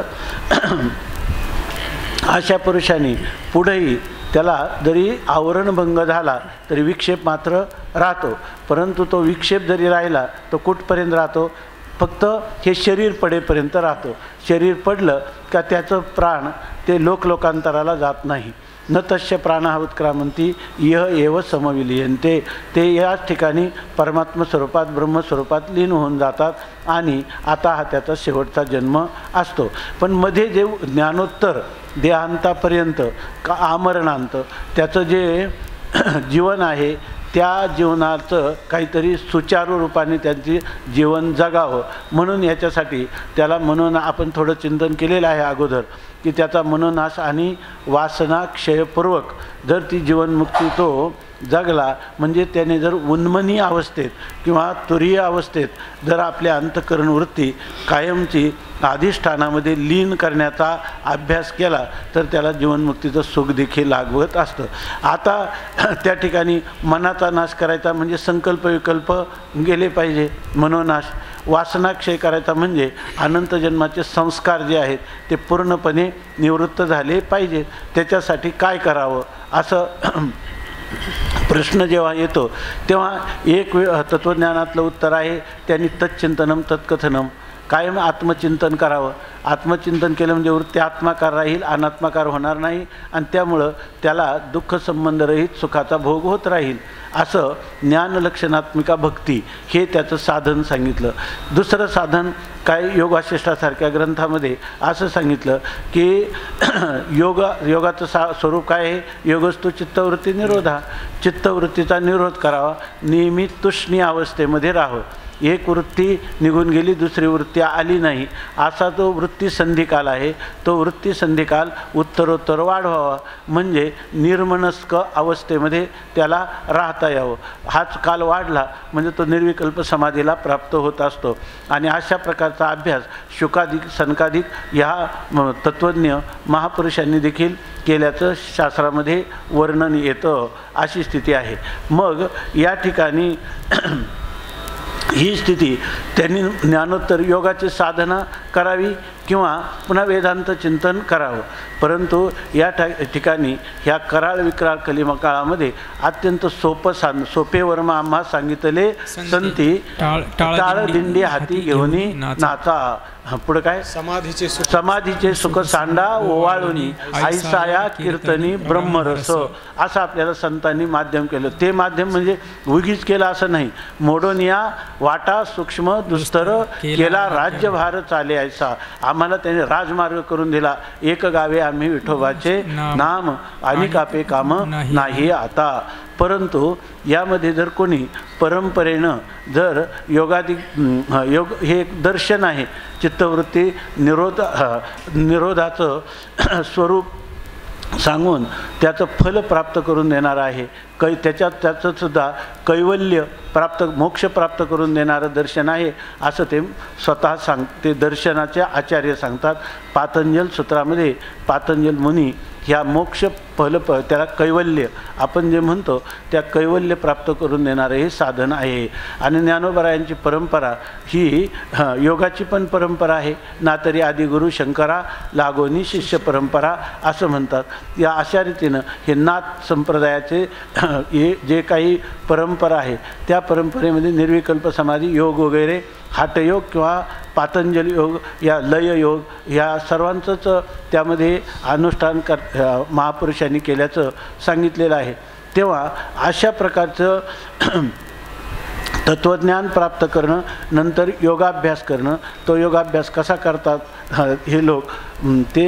अशा पुरुषांनी पुढेही त्याला जरी आवरणभंग झाला तरी विक्षेप मात्र राहतो, परंतु तो विक्षेप जरी राहिला तो कुठपर्यंत राहतो, फक्त हे शरीर पडेपर्यंत राहतो. शरीर पडलं का त्याचं प्राण ते लोकांतराला जात नाही. न तस्य प्राणः उत्क्रामन्ति यह एव समविलीयन्ते. ते याच ठिकाणी परमात्म स्वरूपात ब्रह्मस्वरूपात लीन होऊन जातात आणि आता हा त्याचा शेवटचा जन्म असतो. पण मध्ये जे ज्ञानोत्तर देहांतापर्यंत का आमरणांत त्याचं जे जीवन आहे त्या जीवनाचं काहीतरी सुचारू रूपाने त्यांचे जीवन जगावं म्हणून याच्यासाठी त्याला म्हणून आपण थोडं चिंतन केलेलं आहे अगोदर की त्याचा मनोनाश आणि वासना क्षयपूर्वक जर ती जीवनमुक्ती तो जगला म्हणजे त्याने जर उन्मनी अवस्थेत किंवा तुरीय अवस्थेत जर आपल्या अंतःकरण वृत्ती कायमची अधिष्ठानामध्ये लीन करण्याचा अभ्यास केला तर त्याला जीवनमुक्तीचं सुख देखील लागवत असतं. आता त्या ठिकाणी मनाचा नाश करायचा म्हणजे संकल्प विकल्प गेले पाहिजे, मनोनाश. वासनाक्षय करायचा म्हणजे अनंत जन्माचे संस्कार जे आहेत ते पूर्णपणे निवृत्त झाले पाहिजे. त्याच्यासाठी काय करावं असं प्रश्न जेव्हा येतो तेव्हा एक तत्त्वज्ञानातलं उत्तर आहे, त्यांनी तच्चिंतनम तत्कथनम, कायम आत्मचिंतन करावं. आत्मचिंतन केलं म्हणजे वृत्ती आत्माकार राहील, अनात्माकार होणार नाही आणि त्यामुळं त्याला दुःख संबंधरहित सुखाचा भोग होत राहील. असं ज्ञानलक्षणात्मिका भक्ती हे त्याचं साधन सांगितलं. दुसरं साधन काय, योगवासिष्ठासारख्या ग्रंथामध्ये असं सांगितलं की योगाचं स्वरूप काय आहे, योगस्तु चित्तवृत्ती निरोधा, चित्तवृत्तीचा निरोध करावा, नेहमी तुष्णी अवस्थेमध्ये राहावं. एक वृत्ती निघून गेली, दुसरी वृत्ती आली नाही, असा तो वृत्ती संधिकाल आहे. तो वृत्ती संधिकाल उत्तरोत्तर वाढवावा म्हणजे निर्मनस्क अवस्थेमध्ये त्याला राहता यावं. हाच काल वाढला म्हणजे तो निर्विकल्प समाधीला प्राप्त होत असतो. आणि अशा प्रकारचा अभ्यास शुकाधिक सनकाधिक ह्या तत्त्वज्ञ महापुरुषांनी देखील केल्याचं शास्त्रामध्ये वर्णन येतं. अशी स्थिती आहे. मग या ठिकाणी ही स्थिती त्यांनी ज्ञानोत्तर योगाची साधना करावी किंवा पुन्हा वेदांत चिंतन करावं. परंतु या ठिकाणी ह्या कराळ विक्राळ कलिमा काळामध्ये अत्यंत सोपे वर्म आम्हा सांगितले संती, टाळ दिंडी हाती घेऊनी नाचा. पुढं काय, समाधीचे सुख सांडा ओवाळुनी ऐसाया कीर्तनी ब्रह्मरस, असं आपल्याला संतांनी माध्यम केलं. ते माध्यम म्हणजे उगीच केलं असं नाही, मोडून या वाटा सूक्ष्म दुस्तर केला राज्यभार चाले ऐसा. आम्हाला त्याने राजमार्ग करून दिला. एक गावे आम्ही विठोबाचे नाम आणि कापे काम नाही आता. परंतु यामध्ये जर कोणी परंपरेनं जर योग हे एक दर्शन आहे, चित्तवृत्ती निरोधाचं स्वरूप सांगून त्याचं फल प्राप्त करून देणार आहे. त्याचं सुद्धा कैवल्य प्राप्त, मोक्ष प्राप्त करून देणारं दर्शन आहे असं ते स्वतः ते दर्शनाचे आचार्य सांगतात. पातंजल सूत्रामध्ये पातंजल मुनी ह्या मोक्ष त्याला कैवल्य आपण जे म्हणतो त्या कैवल्य प्राप्त करून देणारं हे साधन आहे. आणि ज्ञानोबरायांची परंपरा ही योगाची पण परंपरा आहे ना, तरी आदिगुरु शंकरा लागोनी शिष्य परंपरा असं म्हणतात. या अशा रीतीनं हे नाथ संप्रदायाचे हे जे काही परंपरा आहे त्या परंपरेमध्ये निर्विकल्प समाधी योग वगैरे, हठयोग किंवा पातंजल योग, या लय योग, या सर्वांचंच त्यामध्ये अनुष्ठान महापुरुषांनी केल्याचं सांगितलेलं आहे. तेव्हा अशा प्रकारचं तत्त्वज्ञान प्राप्त करणं, नंतर योगाभ्यास करणं. तो योगाभ्यास कसा करतात हे लोक ते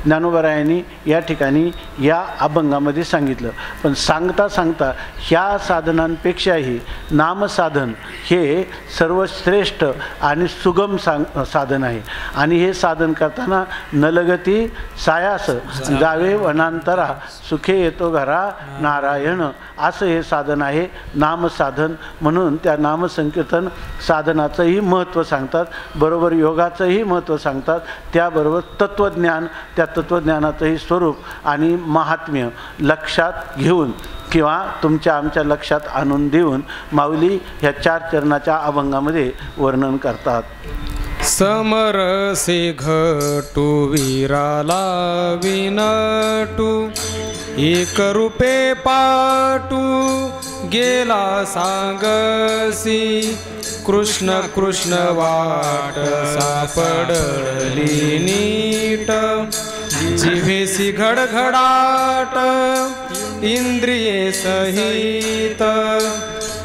ज्ञानोबरायांनी या ठिकाणी या अभंगामध्ये सांगितलं. पण सांगता ह्या साधनांपेक्षाही नामसाधन हे सर्वश्रेष्ठ आणि सुगम साधन आहे. आणि हे साधन करताना नलगती सायास जावे वनांतरा सुखे येतो घरा नारायण, असं हे साधन आहे नामसाधन. म्हणून त्या नामसंकीर्तन साधनाचंही महत्त्व सांगतात, बरोबर योगाचंही महत्त्व सांगतात. त्याबरोबर तत्त्वज्ञान, त्या तत्त्वज्ञानाचंही स्वरूप आणि महात्म्य लक्षात घेऊन किंवा तुमच्या आमच्या लक्षात आणून देऊन माऊली ह्या 4 चरणाच्या अभंगामध्ये वर्णन करतात. समरसे घटू वीराला विनटू, एक रूपे पाटू गेला सांगसी, कृष्ण कृष्ण वाट सापडली नीट, जिव्हेसी घडघडाट इंद्रिये सहित,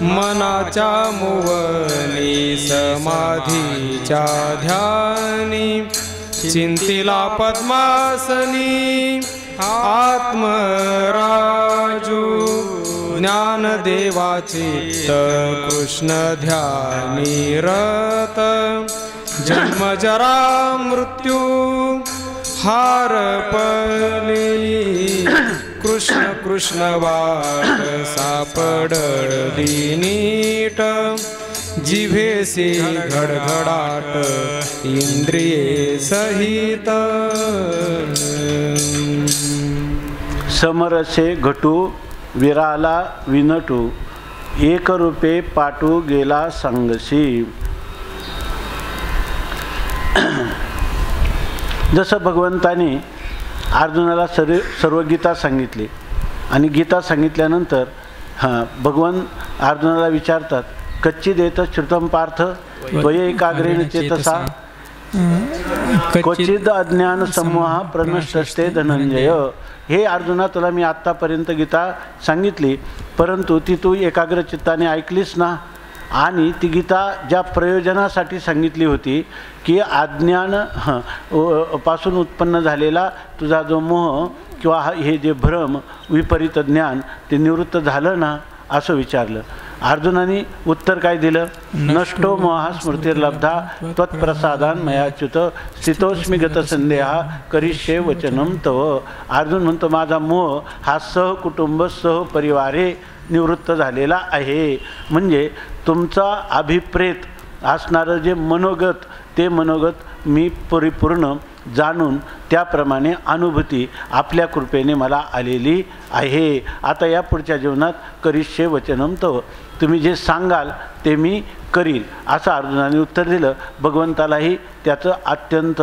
मनाच्या मुवनी समाधीच्या ध्यानी, चिंतिला पद्मासनी आत्मराजू, ज्ञानदेवाचित्त कृष्ण ध्यानी रत, जन्म जरा मृत्यू हारपली, कृष्ण कृष्ण वाट सापडली नीट, जिव्हेसी घडघडाट इंद्रिये सहित. समरसे घटू विराला विनटू, एक रूपे पाटू गेला संगसी. जसं भगवंताने अर्जुनाला सर्व गीता सांगितली आणि गीता सांगितल्यानंतर भगवान अर्जुनाला विचारतात, कच्ची देत श्रुतम पार्थ त्वये एकाग्रेण चेतसा क्वचिद अज्ञान समूहा प्रनष्टस्ते धनंजय. हे अर्जुना, तुला मी आत्तापर्यंत गीता सांगितली, परंतु ती तू एकाग्र चित्ताने ऐकलीस ना. आणि ती गीता ज्या प्रयोजनासाठी सांगितली होती की अज्ञान पासून उत्पन्न झालेला तुझा जो मोह किंवा हे जे भ्रम विपरीत ज्ञान ते निवृत्त झालं ना, असं विचारलं. अर्जुनाने उत्तर काय दिलं? नष्टो मोहा स्मृतिर्लब्धा त्वत्प्रसादान मयाच्युत स्थितोस्मी गतसंदेहा करिष्ये वचनम तव. अर्जुन म्हणतो, माझा मोह हा सहकुटुंब सहपरिवारे निवृत्त झालेला आहे. म्हणजे तुमचा अभिप्रेत असणारं जे मनोगत, ते मनोगत मी परिपूर्ण जाणून त्याप्रमाणे अनुभूती आपल्या कृपेने मला आलेली आहे. आता या पुढच्या जीवनात करिष्ये वचनम तव, तुम्ही जे सांगाल ते मी करील, असं अर्जुनाने उत्तर दिलं. भगवंतालाही त्याचं अत्यंत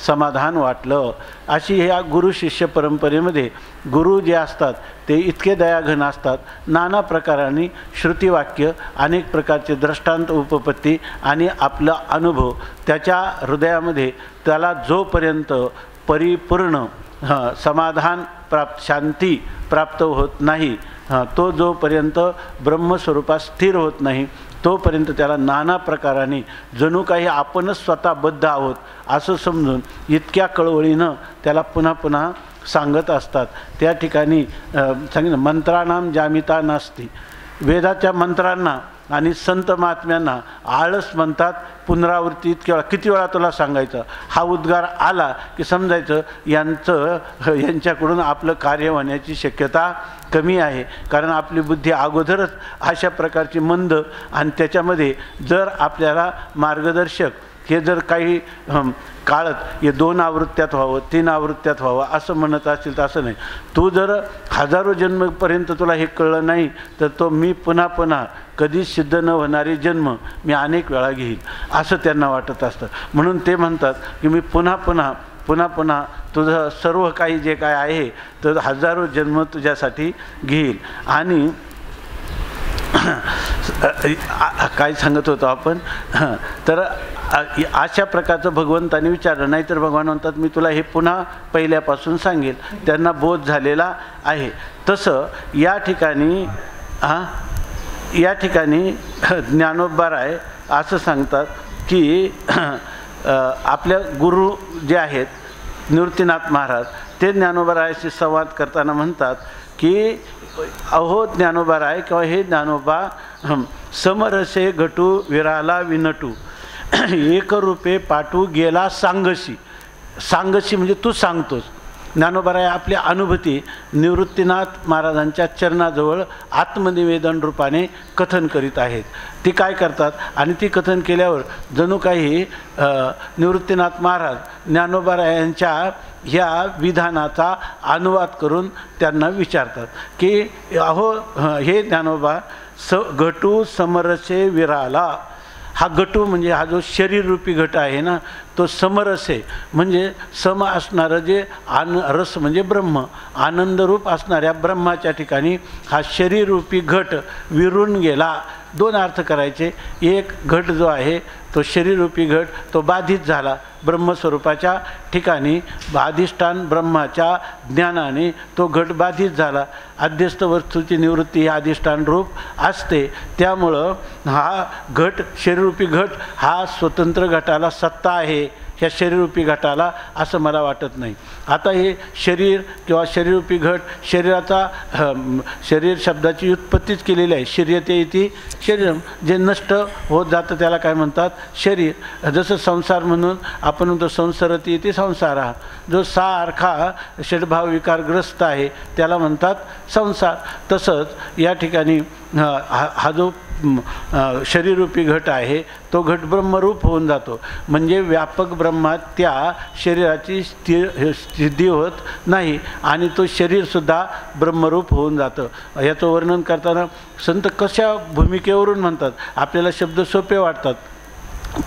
समाधान वाटलं. अशी ह्या गुरु शिष्य परंपरेमध्ये गुरु जे असतात ते इतके दयाघन असतात. नाना प्रकारांनी श्रुतिवाक्य, अनेक प्रकारचे दृष्टांत उपपत्ती आणि आपला अनुभव त्याच्या हृदयामध्ये त्याला जोपर्यंत परिपूर्ण समाधान शांती प्राप्त होत नाही, तो जोपर्यंत ब्रह्मस्वरूपात स्थिर होत नाही, तोपर्यंत त्याला नाना प्रकाराने जणू काही आपणच स्वतः बद्ध आहोत असं समजून इतक्या कळवळीनं त्याला पुन्हा पुन्हा सांगत असतात. त्या ठिकाणी सांगितलं, मंत्राणाम जामिता नास्ती. वेदाच्या मंत्रांना आणि संत महात्म्यांना आळस म्हणतात. पुनरावृत्ती किती वेळा तुला सांगायचं? हा उद्गार आला की समजायचं यांच्याकडून आपलं कार्य होण्याची शक्यता कमी आहे. कारण आपली बुद्धी अगोदरच अशा प्रकारची मंद, आणि त्याच्यामध्ये जर आपल्याला मार्गदर्शक हे जर काही काळत हे 2 आवृत्त्यात व्हावं, 3 आवृत्त्यात व्हावं असं म्हणत असतील तर असं नाही. तू जर हजारो जन्मपर्यंत तुला हे कळलं नाही तर तो मी पुन्हा पुन्हा कधीच सिद्ध न होणारे जन्म मी अनेक वेळा घेईल असं त्यांना वाटत असतं. म्हणून ते म्हणतात की मी पुन्हा पुन्हा तुझं सर्व काही जे काय आहे तर हजारो जन्म तुझ्यासाठी घेईल. आणि काय सांगत होतो आपण, तर अशा प्रकारचं भगवंताने विचारलं. नाहीतर भगवान म्हणतात मी तुला हे पुन्हा पहिल्यापासून सांगेल, त्यांना बोध झालेला आहे. तसं या ठिकाणी ज्ञानोबाराय असं सांगतात की आपल्या गुरु जे आहेत निवृत्तीनाथ महाराज, ते ज्ञानोबारायाशी संवाद करताना म्हणतात की अहो ज्ञानोबाराय किंवा हे ज्ञानोबा, समरसे घटू विराला विनटू एक रूपे पाठू गेला सांगशी. सांगशी म्हणजे तू सांगतोस. ज्ञानोबाराय आपली अनुभूती निवृत्तीनाथ महाराजांच्या चरणाजवळ आत्मनिवेदन रूपाने कथन करीत आहेत. ती काय करतात आणि ती कथन केल्यावर जणू काही निवृत्तीनाथ महाराज ज्ञानोबारायांच्या ह्या विधानाचा अनुवाद करून त्यांना विचारतात की अहो हे ज्ञानोबा, घटू समरसे विराला. हा गटू म्हणजे हा जो शरीररूपी घट आहे ना, तो समरसे म्हणजे सम असणारं जे रस म्हणजे ब्रह्म, आनंदरूप असणाऱ्या ब्रह्माच्या ठिकाणी हा शरीररूपी घट विरून गेला. 2 अर्थ करायचे. एक, घट जो आहे तो शरीररूपी घट तो बाधित झाला. ब्रह्मस्वरूपाच्या ठिकाणी अधिष्ठान ब्रह्माच्या ज्ञानाने तो घट बाधित झाला. अध्यस्त वस्तूची निवृत्ती ही अधिष्ठान रूप असते. त्यामुळं हा घट शरीररूपी घट हा स्वतंत्र घटाला सत्ता आहे, ह्या शरीररूपी घटाला असं मला वाटत नाही. आता हे शरीर किंवा शरीररूपी घट, शरीर शब्दाची उत्पत्तीच केलेली आहे. शरीयते इति शरीरम, जे नष्ट होत जातं त्याला काय म्हणतात? शरीर. जसं संसार म्हणून आपण म्हणतो संसरती इति संसार, जो सारखा षडभाव विकारग्रस्त आहे त्याला म्हणतात संसार. तसंच या ठिकाणी हा जो शरीररूपी घट आहे तो घट ब्रह्मरूप होऊन जातो. म्हणजे व्यापक ब्रह्मात त्या शरीराची सिद्धी होत नाही आणि तो शरीरसुद्धा ब्रह्मरूप होऊन जातं. याचं वर्णन करताना संत कशा भूमिकेवरून म्हणतात. आपल्याला शब्द सोपे वाटतात.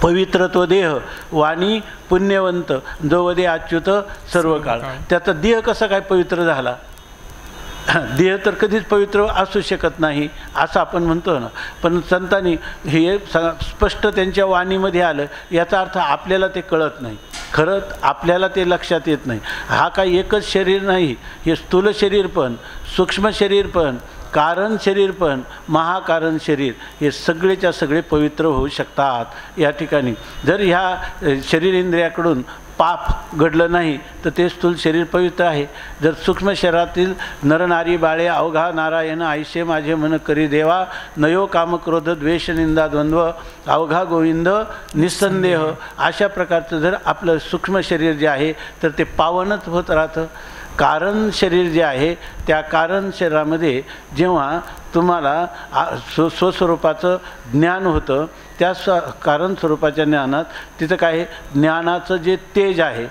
पवित्रत्व देह वाणी पुण्यवंत जो वदे अच्युत सर्व काळ. त्याचा देह कसा काय पवित्र झाला? देह तर कधीच पवित्र असू शकत नाही असं आपण म्हणतो ना. पण संतांनी हे स्पष्ट त्यांच्या वाणीमध्ये आलं. याचा अर्थ आपल्याला ते कळत नाही, खरंच आपल्याला ते लक्षात येत नाही. हा काही एकच शरीर नाही, हे स्थूल शरीर पण, सूक्ष्म शरीर पण, कारण शरीर पण, महाकारण शरीर, हे सगळेच्या सगळे पवित्र होऊ शकतात. या ठिकाणी जर ह्या शरीर इंद्रियाकडून पाप घडलं नाही तर ते स्थूल शरीर पवित्र आहे. जर सूक्ष्म शरीरातील नरनारी बाळे अवघा नारायण आयशे माझे मन करी देवा, नयो कामक्रोध द्वेष निंदा द्वंद्व अवघा गोविंद निस्संदेह, अशा प्रकारचं जर आपलं सूक्ष्म शरीर जे आहे तर ते पावनच होत राहतं. कारण शरीर जे आहे त्या कारण शरीरामध्ये जेव्हा तुम्हाला स्वस्वरूपाचं ज्ञान होतं, त्या कारण स्वरूपाच्या ज्ञानात तिथं काय ज्ञानाचं जे तेज आहे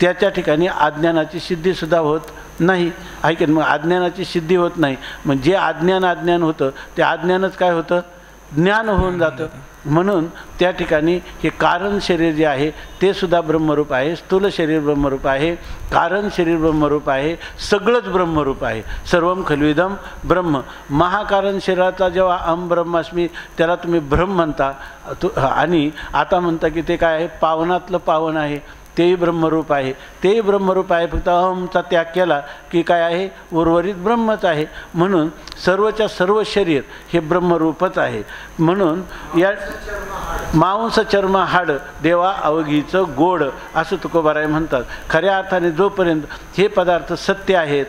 त्याच्या ठिकाणी अज्ञानाची सिद्धीसुद्धा होत नाही. ऐक मग अज्ञानाची सिद्धी होत नाही, मग जे अज्ञान होतं ते अज्ञानच काय होतं? ज्ञान होऊन जातं. म्हणून त्या ठिकाणी हे कारण शरीर जे आहे ते सुद्धा ब्रह्मरूप आहे, स्थूल शरीर ब्रह्मरूप आहे, कारण शरीर ब्रह्मरूप आहे, सगळंच ब्रह्मरूप आहे. सर्वम खल्विदम ब्रह्म. महाकारण शरीराचा जेव्हा अहम ब्रह्मास्मी त्याला तुम्ही ब्रह्म म्हणता, आणि आता म्हणता की ते काय आहे? पावनातलं पावन आहे, तेही ब्रह्मरूप आहे, तेही ब्रह्मरूप आहे. फक्त अहमचा त्याग केला की काय आहे? उर्वरित ब्रह्मच आहे. म्हणून सर्वच्या सर्व शरीर हे ब्रह्मरूपच आहे. म्हणून या मांस चर्म हाड देवा अवघीचं गोड असं तुकोबाराय म्हणतात. खऱ्या अर्थाने जोपर्यंत हे पदार्थ सत्य आहेत,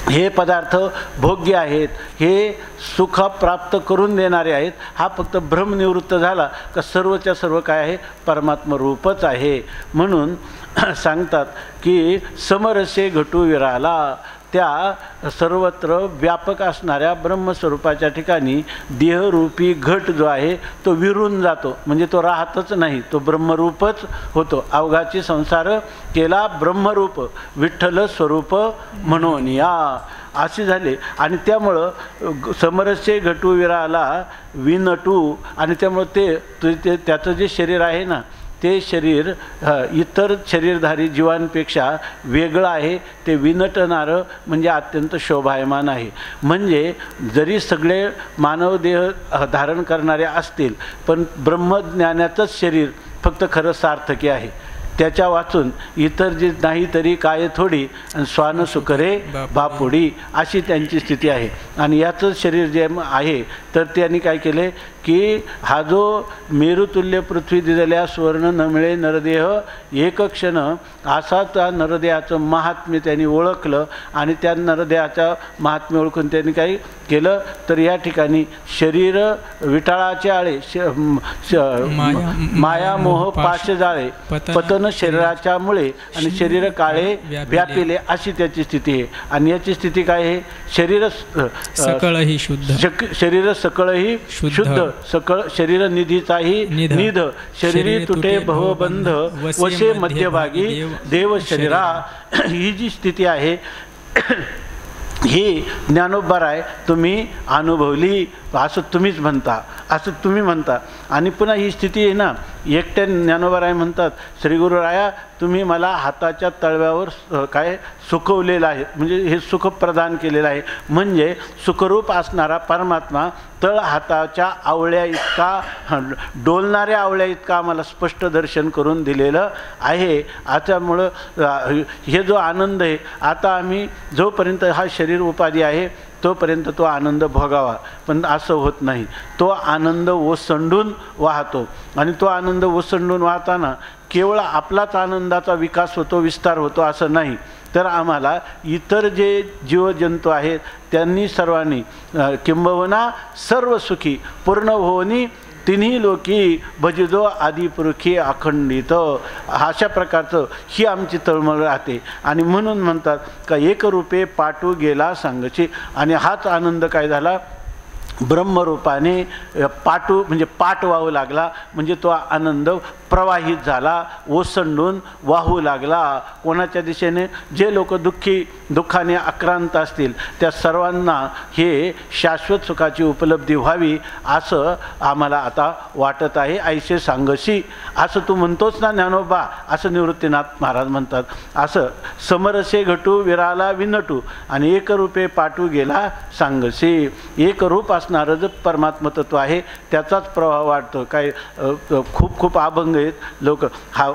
हे पदार्थ भोग्य आहेत, हे सुख प्राप्त करून देणारे आहेत, हा फक्त भ्रमनिवृत्त झाला का सर्वच्या सर्व काय आहे? परमात्म रूपच आहे. म्हणून सांगतात की समरसे घटू विराला, त्या सर्वत्र व्यापक असणाऱ्या ब्रह्मस्वरूपाच्या ठिकाणी देहरूपी घट जो आहे तो विरून जातो, म्हणजे तो राहतच नाही, तो ब्रह्मरूपच होतो. अवघाची संसार केला ब्रह्मरूप विठ्ठल स्वरूप म्हणून या असे झाले. आणि त्यामुळं समरस्य घटू विराला विनटू, आणि त्यामुळं ते त्याचं जे शरीर आहे ना ते शरीर इतर शरीरधारी जीवांपेक्षा वेगळं आहे. ते विनटणारं म्हणजे अत्यंत शोभायमान आहे. म्हणजे जरी सगळे मानव देह धारण करणारे असतील पण ब्रह्मज्ञानाचंच शरीर फक्त खरं सार्थकी आहे. त्याच्या वाचून इतर जे नाही तरी काय थोडी, आणि स्वान सुकरे बापुडी अशी त्यांची स्थिती आहे. आणि याचंच शरीर जे आहे तर त्यांनी काय केले की हा जो मेरुतुल्य पृथ्वी दिलेल्या सुवर्ण न मिळे नरदेह एक क्षण, असा त्या नरदेहाचं महात्म्य त्यांनी ओळखलं. आणि त्या नरदेहाचं महात्म्य ओळखून त्यांनी काय केलं तर या ठिकाणी शरीर विटाळाचे आळे, माया मोह पाश जाळे, पतन शरीराच्या मुळे, आणि शरीर काळे व्यापिले अशी त्याची स्थिती आहे. आणि याची स्थिती काय आहे? शरीर सकळही शुद्ध, शरीर सकळही शुद्ध, सकळ शरीर निधीचाही निध, शरीरी तुटे भवबंध वशे मध्यभागी देव शरीरा. ही जी स्थिती आहे ही ज्ञानोबराय तुम्ही अनुभवली असं तुम्हीच म्हणता, असं तुम्ही म्हणता. आणि पुन्हा ही स्थिती आहे ना, एकट्या ज्ञानोबराय म्हणतात श्री गुरुराया तुम्ही मला हाताच्या तळव्यावर काय सुखवलेलं आहे, म्हणजे हे सुख प्रदान केलेलं आहे. म्हणजे सुखरूप असणारा परमात्मा तळ हाताच्या आवळ्या इतका, डोलणाऱ्या आवळ्या इतका आम्हाला स्पष्ट दर्शन करून दिलेलं आहे. त्यामुळं हे जो आनंद आहे, आता आम्ही जोपर्यंत हा शरीर उपाधी आहे तोपर्यंत तो आनंद भोगावा, पण असं होत नाही. तो आनंद ओसंडून वाहतो. आणि तो आनंद ओसंडून वाहताना केवळ आपलाच आनंदाचा विकास होतो, विस्तार होतो असं नाही, तर आम्हाला इतर जे जीवजंतू आहेत त्यांनी सर्वांनी किंबहुना सर्व सुखी पूर्ण होनी तिन्ही लोकी भजिजो आदिपुरुषी अखंडित, अशा प्रकारचं ही आमची तळमळ राहते. आणि म्हणून म्हणतात का एक रूपे पाटू गेला सांगची. आणि हाच आनंद काय झाला? ब्रह्मरूपाने पाठू म्हणजे पाठ वाहू लागला, म्हणजे तो आनंद प्रवाहित झाला, ओसंडून वाहू लागला. कोणाच्या दिशेने? जे लोक दुःखाने आक्रांत असतील त्या सर्वांना हे शाश्वत सुखाची उपलब्धी व्हावी असं आम्हाला आता वाटत आहे. ऐसे सांगसी असं तू म्हणतोच ना ज्ञानोबा, असं निवृत्तीनाथ महाराज म्हणतात. असं समरसे घटू विराला विनटू आणि एकरूपे पाठू गेला सांगसी. एकरूप असणारं जे परमात्म तत्व आहे त्याचाच प्रवाह वाटतो. काय खूप खूप अभंग आहेत, लोक हा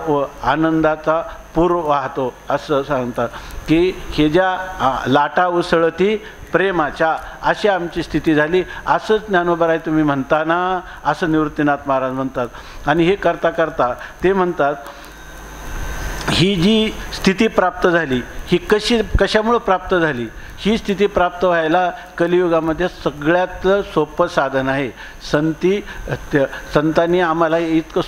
आनंदाचा पूर वाहतो असं सांगतात की हे ज्या लाटा उसळती प्रेमाच्या, अशी आमची स्थिती झाली. असंच ज्ञानोबा आहे तुम्ही म्हणताना, असं निवृत्तीनाथ महाराज म्हणतात. आणि हे करता करता ते म्हणतात ही जी स्थिती प्राप्त झाली ही कशामुळं प्राप्त झाली? ही स्थिती प्राप्त व्हायला कलियुगामध्ये सगळ्यात सोपं साधन आहे. संतांनी आम्हाला इतकं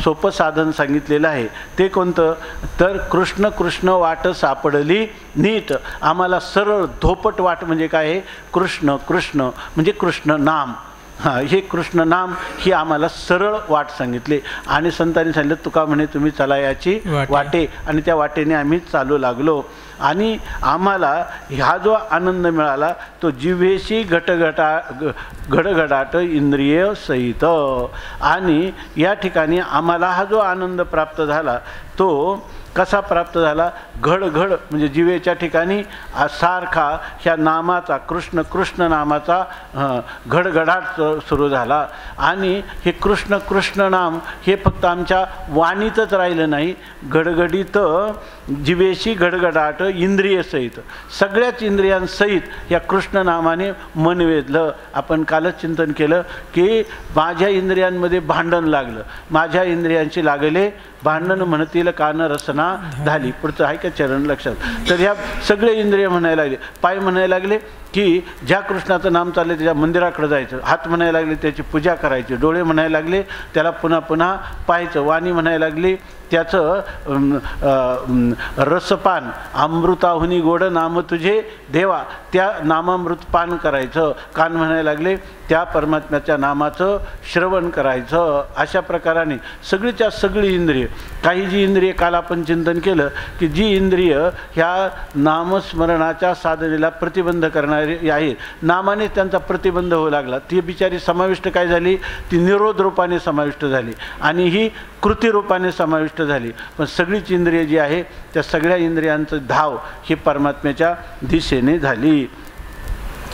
सोपं साधन सांगितलेलं आहे. ते कोणतं? तर कृष्ण कृष्ण वाट सापडली नीट. आम्हाला सरळ धोपट वाट म्हणजे काय आहे? कृष्ण कृष्ण म्हणजे कृष्ण नाम. हे कृष्ण नाम ही आम्हाला सरळ वाट सांगितली. आणि संतांनी सांगितलं तुका म्हणे तुम्ही चला याची वाटे, आणि त्या वाटेने आम्ही चालू लागलो. आणि आम्हाला हा जो आनंद मिळाला तो जिव्हेशी घडघडाट इंद्रिय सहित. आणि या ठिकाणी आम्हाला हा जो आनंद प्राप्त झाला तो कसा प्राप्त झाला? घडघड म्हणजे जिवेच्या ठिकाणी सारखा ह्या नामाचा कृष्ण कृष्ण नामाचा घडघडाट सुरू झाला. आणि हे कृष्ण कृष्ण नाम हे फक्त आमच्या वाणीतच राहिलं नाही, घडघडीत जिवेशी घडघडाट इंद्रिय सहित, सगळ्याच इंद्रियांसहित या कृष्ण नामाने मन वेधलं. आपण कालच चिंतन केलं की माझ्या इंद्रियांमध्ये भांडण लागलं, माझ्या इंद्रियांची लागले भांडण म्हणतील कान रसना झाली. पुढचं आहे का चरण लक्षात? तर ह्या सगळे इंद्रिय म्हणायला लागले. पाय म्हणायला लागले की ज्या कृष्णाचं नाम चाललं त्याच्या मंदिराकडे जायचं, हात म्हणायला लागले त्याची पूजा करायची, डोळे म्हणायला लागले त्याला पुन्हा पुन्हा पाहायचं, वाणी म्हणायला लागली त्याचं रसपान, अमृताहुनी गोड नाम तुझे देवा, त्या नामामृत पान करायचं, कान म्हणायला लागले त्या परमात्म्याच्या नामाचं श्रवण करायचं. अशा प्रकाराने सगळीच्या सगळी इंद्रिय, काही जी इंद्रिय काल आपण चिंतन केलं की जी इंद्रिय ह्या नामस्मरणाच्या साधनेला प्रतिबंध करणारी आहेत, नामाने त्यांचा प्रतिबंध होऊ लागला, ती बिचारी समाविष्ट काय झाली? ती निरोध रूपाने समाविष्ट झाली आणि ही कृती रूपाने समाविष्ट झाली. पण सगळीच इंद्रिय जी आहे त्या सगळ्या इंद्रियांचं धाव ही परमात्म्याच्या दिशेने झाली.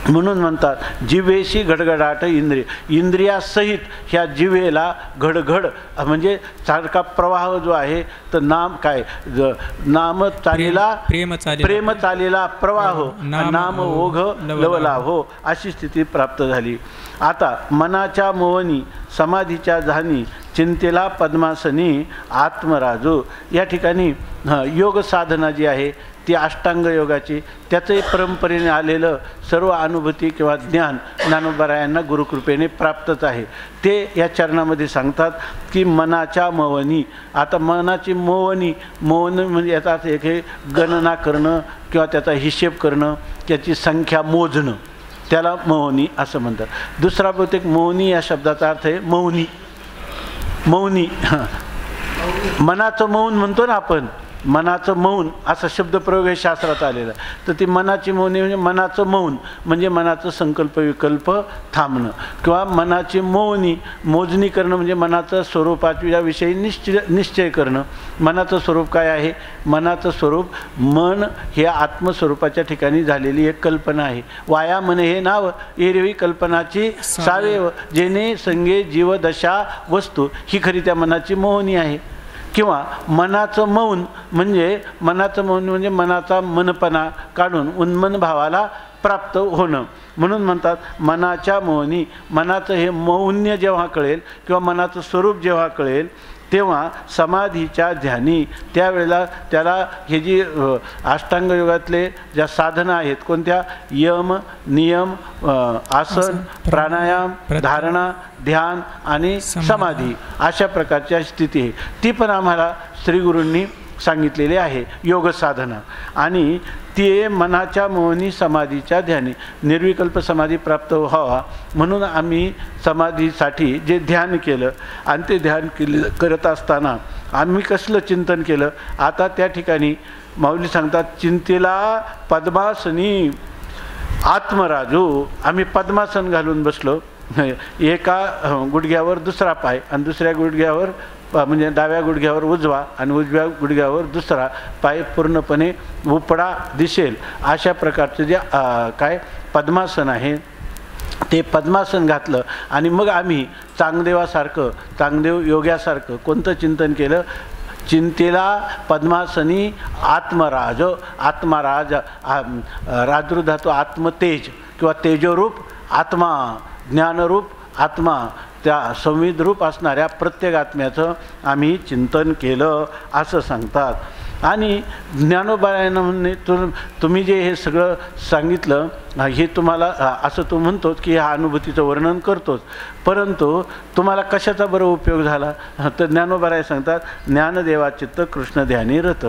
म्हणून म्हणतात जिव्हेशी घडघडाट इंद्रिय, इंद्रियासहित ह्या जिव्हेला घडघड म्हणजे सारखा प्रवाह जो आहे तर नाम काय? नाम चालेला प्रेम चालेला प्रवाह, नाम ओघ लवला हो, अशी स्थिती प्राप्त झाली. आता मनाच्या मोहनी समाधीच्या झानी चिंतेला पद्मासनी आत्मराजू. या ठिकाणी योग साधना जी आहे ती अष्टांग योगाची, त्याचंही परंपरेने आलेलं सर्व अनुभूती किंवा ज्ञान ज्ञानोबरायांना गुरुकृपेने प्राप्तच आहे. ते या चरणामध्ये सांगतात की मनाच्या मोवनी. आता मनाची मोवनी, मोवन म्हणजे याचा अर्थ एक हे गणना करणं किंवा त्याचा हिशेब करणं, त्याची संख्या मोजणं, त्याला मोवनी असं म्हणतात. दुसरा बहुतेक मोवनी या शब्दाचा अर्थ आहे मौनी. मौनी मनाचं मौन म्हणतो ना आपण, मनाचं मौन असा शब्दप्रयोग शास्त्रात आलेला. तर ती मनाची मौनी म्हणजे मनाचं मौन म्हणजे मनाचं संकल्प विकल्प थांबणं, किंवा मनाची मौनी मोजणी करणं म्हणजे मनाचं स्वरूपाच्या विषयी निश्चय करणं. मनाचं स्वरूप काय आहे? मनाचं स्वरूप मन हे आत्मस्वरूपाच्या ठिकाणी झालेली एक कल्पना आहे. वाया मन हे नाव एरवी कल्पनाची सावेव, जेणे संगे जीवदशा वस्तू, ही खरी त्या मनाची मोहनी आहे. किंवा मनाचं मौन म्हणजे मनाचा मनपणा काढून उन्मन भावाला प्राप्त होणं. म्हणून म्हणतात मनाच्या मौनी. मनाचं हे मौन्य जेव्हा कळेल किंवा मनाचं स्वरूप जेव्हा कळेल तेव्हा समाधीच्या ध्यानी, त्यावेळेला त्याला हे जी अष्टांग योगातले ज्या साधना आहेत कोणत्या? यम, नियम, आसन, प्राणायाम, धारणा, ध्यान आणि समाधी, अशा प्रकारच्या स्थिती आहे. ती पण आम्हाला श्रीगुरूंनी सांगितलेले आहे योग साधना. आणि ते मनाच्या मोहनी समाधीच्या ध्यानी निर्विकल्प समाधी प्राप्त व्हावा म्हणून आम्ही समाधीसाठी जे ध्यान केलं आणि ते ध्यान करत असताना आम्ही कसलं चिंतन केलं. आता त्या ठिकाणी माऊली सांगतात, चिंतेला पद्मासनी आत्मराजू. आम्ही पद्मासन घालून बसलो, एका गुडघ्यावर दुसरा पाय आणि दुसऱ्या गुडघ्यावर म्हणजे डाव्या गुडघ्यावर उजवा आणि उजव्या गुडघ्यावर दुसरा पाय पूर्णपणे उपडा दिसेल अशा प्रकारचं जे काय पद्मासन आहे ते पद्मासन घातलं. आणि मग आम्ही चांगदेवासारखं चांगदेव योग्यासारखं कोणतं चिंतन केलं. चिंतेला पद्मासनी आत्मराज. आत्मराज राजृ धातू आत्मतेज किंवा तेजोरूप आत्मा, ज्ञानरूप आत्मा, त्या संविदरूप असणाऱ्या प्रत्येक आत्म्याचं आम्ही चिंतन केलं असं सांगतात. आणि ज्ञानोबायानं म्हणणे तुम्ही जे हे सगळं सांगितलं हे तुम्हाला असं तो म्हणतोच की ह्या अनुभूतीचं वर्णन करतोच, परंतु तुम्हाला कशाचा बरं उपयोग झाला. तर ज्ञानोबाराय सांगतात, ज्ञानदेवा चित्त कृष्ण ध्यानी रत.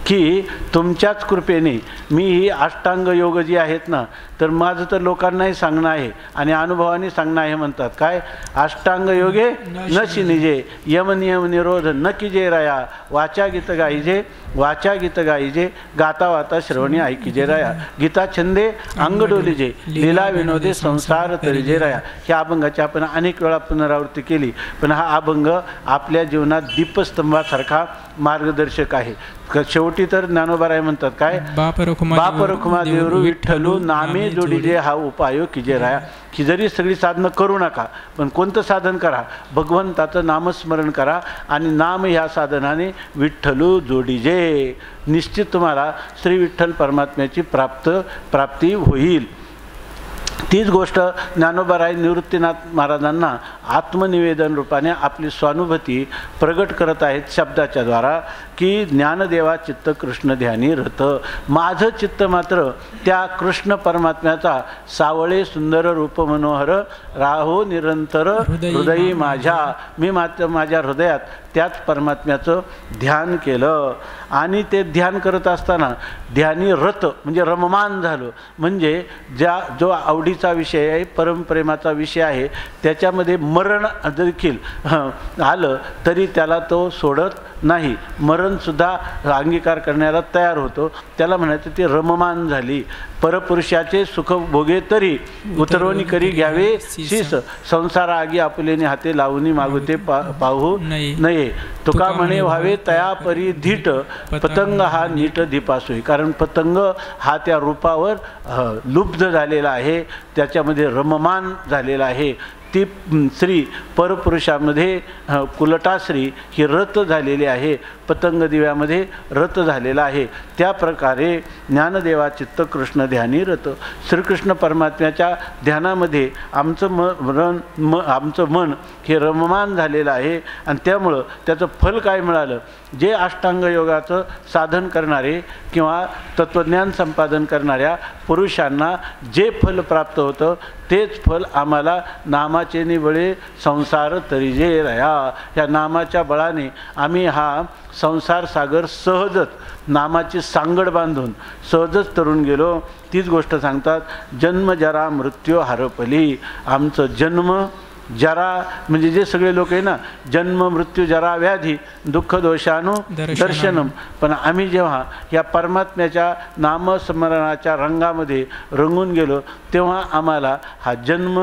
की तुमच्याच कृपेने मी ही अष्टांग योग जी आहेत ना, तर माझं तर लोकांनाही सांगणं आहे आणि अनुभवाने सांगणं आहे. म्हणतात काय, अष्टांग योगे नशी निजे यम नियम निरोध न किजे राया. वाचा गीत गाईजे वाचा गीत गाईजे गाता वाता श्रवणी ऐकिजे राया. गीता छंदे अंग डोलीजे लीला विनोदे संसार तरीजे राया. ह्या अभंगाची आपण अनेक वेळा पुनरावृत्ती केली, पण हा अभंग आपल्या जीवनात दीपस्तंभासारखा मार्गदर्शक आहे. शेवटी तर ज्ञानोबाराय म्हणतात काय, बाप रखुमा देवरू विठ्ठलू नामे जोडीजे हा उपायो किजे राया. की जरी सगळी साधनं करू नका, पण कोणतं साधन करा, भगवंताचं नामस्मरण करा आणि नाम ह्या साधनाने विठ्ठलू जोडीजे. निश्चित तुम्हाला श्री विठ्ठल परमात्म्याची प्राप्ती होईल. तीच गोष्ट ज्ञानोबाराय निवृत्तीनाथ महाराजांना आत्मनिवेदन रूपाने आपली स्वानुभूती प्रगट करत आहेत शब्दाच्या द्वारा की ज्ञानदेवा चित्त कृष्ण ध्यानी रत. माझं चित्त मात्र त्या कृष्ण परमात्म्याचा सावळे सुंदर रूप मनोहर राहो निरंतर हृदयी माझ्या. मी मात्र माझ्या हृदयात त्याच परमात्म्याचं ध्यान केलं. आणि ते ध्यान करत असताना ध्यानी रत म्हणजे रममान झालो. म्हणजे जो आवडीचा विषय आहे, परमप्रेमाचा विषय आहे, त्याच्यामध्ये मरण देखील आलं तरी त्याला तो सोडत नाही. मरणसुद्धा अंगीकार करण्याला तयार होतो. त्याला म्हणायचं ती रममान झाली. परपुरुषाचे सुख भोगे तरी उतरवणी करी घ्यावे शीस. संसार आगी आपुलेने हाते लावणी मागुते पाहू नये. तुका म्हणे व्हावे तया परी धीट पतंग हा नीट दीपासोई. कारण पतंग हा त्या रूपावर लुब्ध झालेला आहे, त्याच्यामध्ये रममान झालेला आहे. ती स्त्री परपुरुषामध्ये कुलटाश्री ही रत झालेली आहे, पतंग दिव्यामध्ये रत झालेला आहे. त्या प्रकारे ज्ञानदेवा चित्त कृष्ण ध्यानी रत. श्रीकृष्ण परमात्म्याच्या ध्यानामध्ये आमचं मन हे रममान झालेलं आहे. आणि त्यामुळं त्याचं फल काय मिळालं. जे अष्टांग योगाचं साधन करणारे किंवा तत्त्वज्ञान संपादन करणाऱ्या पुरुषांना जे फल प्राप्त होतं तेच फल आम्हाला नामाचे निबळे संसार तरीजे रया. या नामाच्या बळाने आम्ही हा संसार सागर सहजच नामाची सांगड बांधून सहजच तरुण गेलो. तीच गोष्ट सांगतात, जन्म जरा मृत्यू हरपली. आमचं जन्म जरा म्हणजे जे सगळे लोक आहे ना, जन्म मृत्यू जरा व्याधी दुःख दोषानु दर्शनम. पण आम्ही जेव्हा या परमात्म्याच्या नामस्मरणाच्या रंगामध्ये रंगून गेलो तेव्हा आम्हाला हा जन्म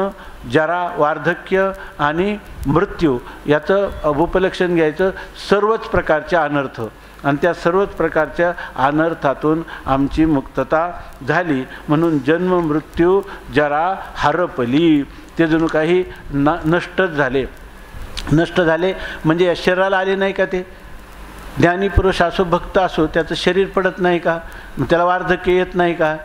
जरा वार्धक्य आणि मृत्यू याचं उपलक्षण घ्यायचं सर्वच प्रकारचे अनर्थ. आणि त्या सर्वच प्रकारच्या अनर्थातून आमची मुक्तता झाली. म्हणून जन्म मृत्यू जरा हरपली. ते जणू काही नष्टच झाले. नष्ट झाले म्हणजे या शरीराला आले नाही का. ते ज्ञानी पुरुष असो भक्त असो त्याचं शरीर पडत नाही का, त्याला वार्धक्य येत नाही का,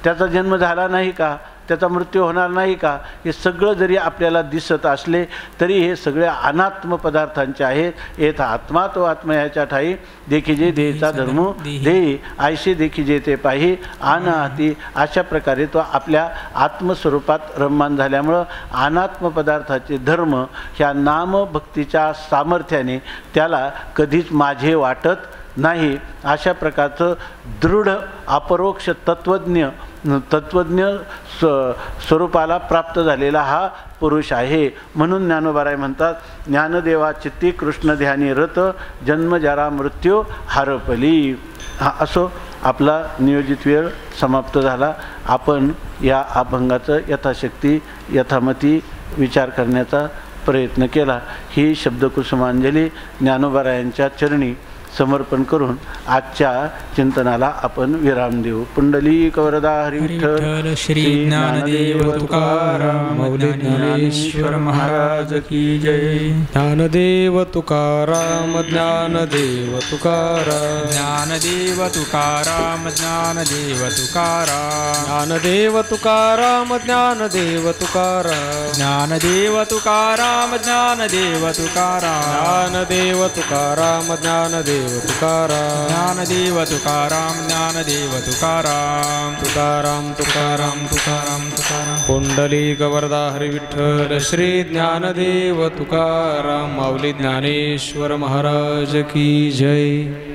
त्याचा जन्म झाला नाही का, त्याचा मृत्यू होणार नाही का. हे सगळं जरी आपल्याला दिसत असले तरी हे सगळे अनात्म पदार्थांचे आहेत. येथ आत्मा तो आत्मा ह्याच्या ठाई देखीजे देचा धर्म देई आयशे देखीजे ते पाही आन हाती. अशा प्रकारे तो आपल्या आत्मस्वरूपात रममान झाल्यामुळं अनात्म पदार्थाचे धर्म ह्या नामभक्तीच्या सामर्थ्याने त्याला कधीच माझे वाटत नाही अशा प्रकारचं दृढ अपरोक्ष तत्त्वज्ञ स्वरूपाला प्राप्त झालेला हा पुरुष आहे. म्हणून ज्ञानोबाराय म्हणतात, ज्ञानदेवा चित्ती कृष्ण ध्यानी रत जन्म जरा मृत्यू हारपली. हा असो आपला नियोजित वेळ समाप्त झाला. आपण या अभंगाचं यथाशक्ती यथामती विचार करण्याचा प्रयत्न केला. ही शब्दकुसुमांजली ज्ञानोबारायांच्या चरणी समर्पण करून आजच्या चिंतनाला आपण विराम देऊ. पुंडलिक वरदा हरी विठ्ठल श्री ज्ञानदेव तुकाराम मौली ज्ञानेश्वर महाराज की जय. ज्ञानदेव तुकाराम ज्ञानदेव तुकाराम ज्ञानदेव तुकाराम ज्ञानदेव तुकाराम ज्ञानदेव तुकाराम ज्ञानदेव तुकाराम ज्ञानदेव तुकाराम ज्ञानदेव तुकाराम ज्ञानदेव तुकाराम ज्ञानदेव तुकाराम ज्ञानदेव तुकाराम ज्ञानदेव तुकाराम तुकाराम तुकाराम तुकाराम तुकाराम. पुंडलिक वरदा हरी विठ्ठल श्री ज्ञानदेव तुकाराम माऊली ज्ञानेश्वर महाराज की जय.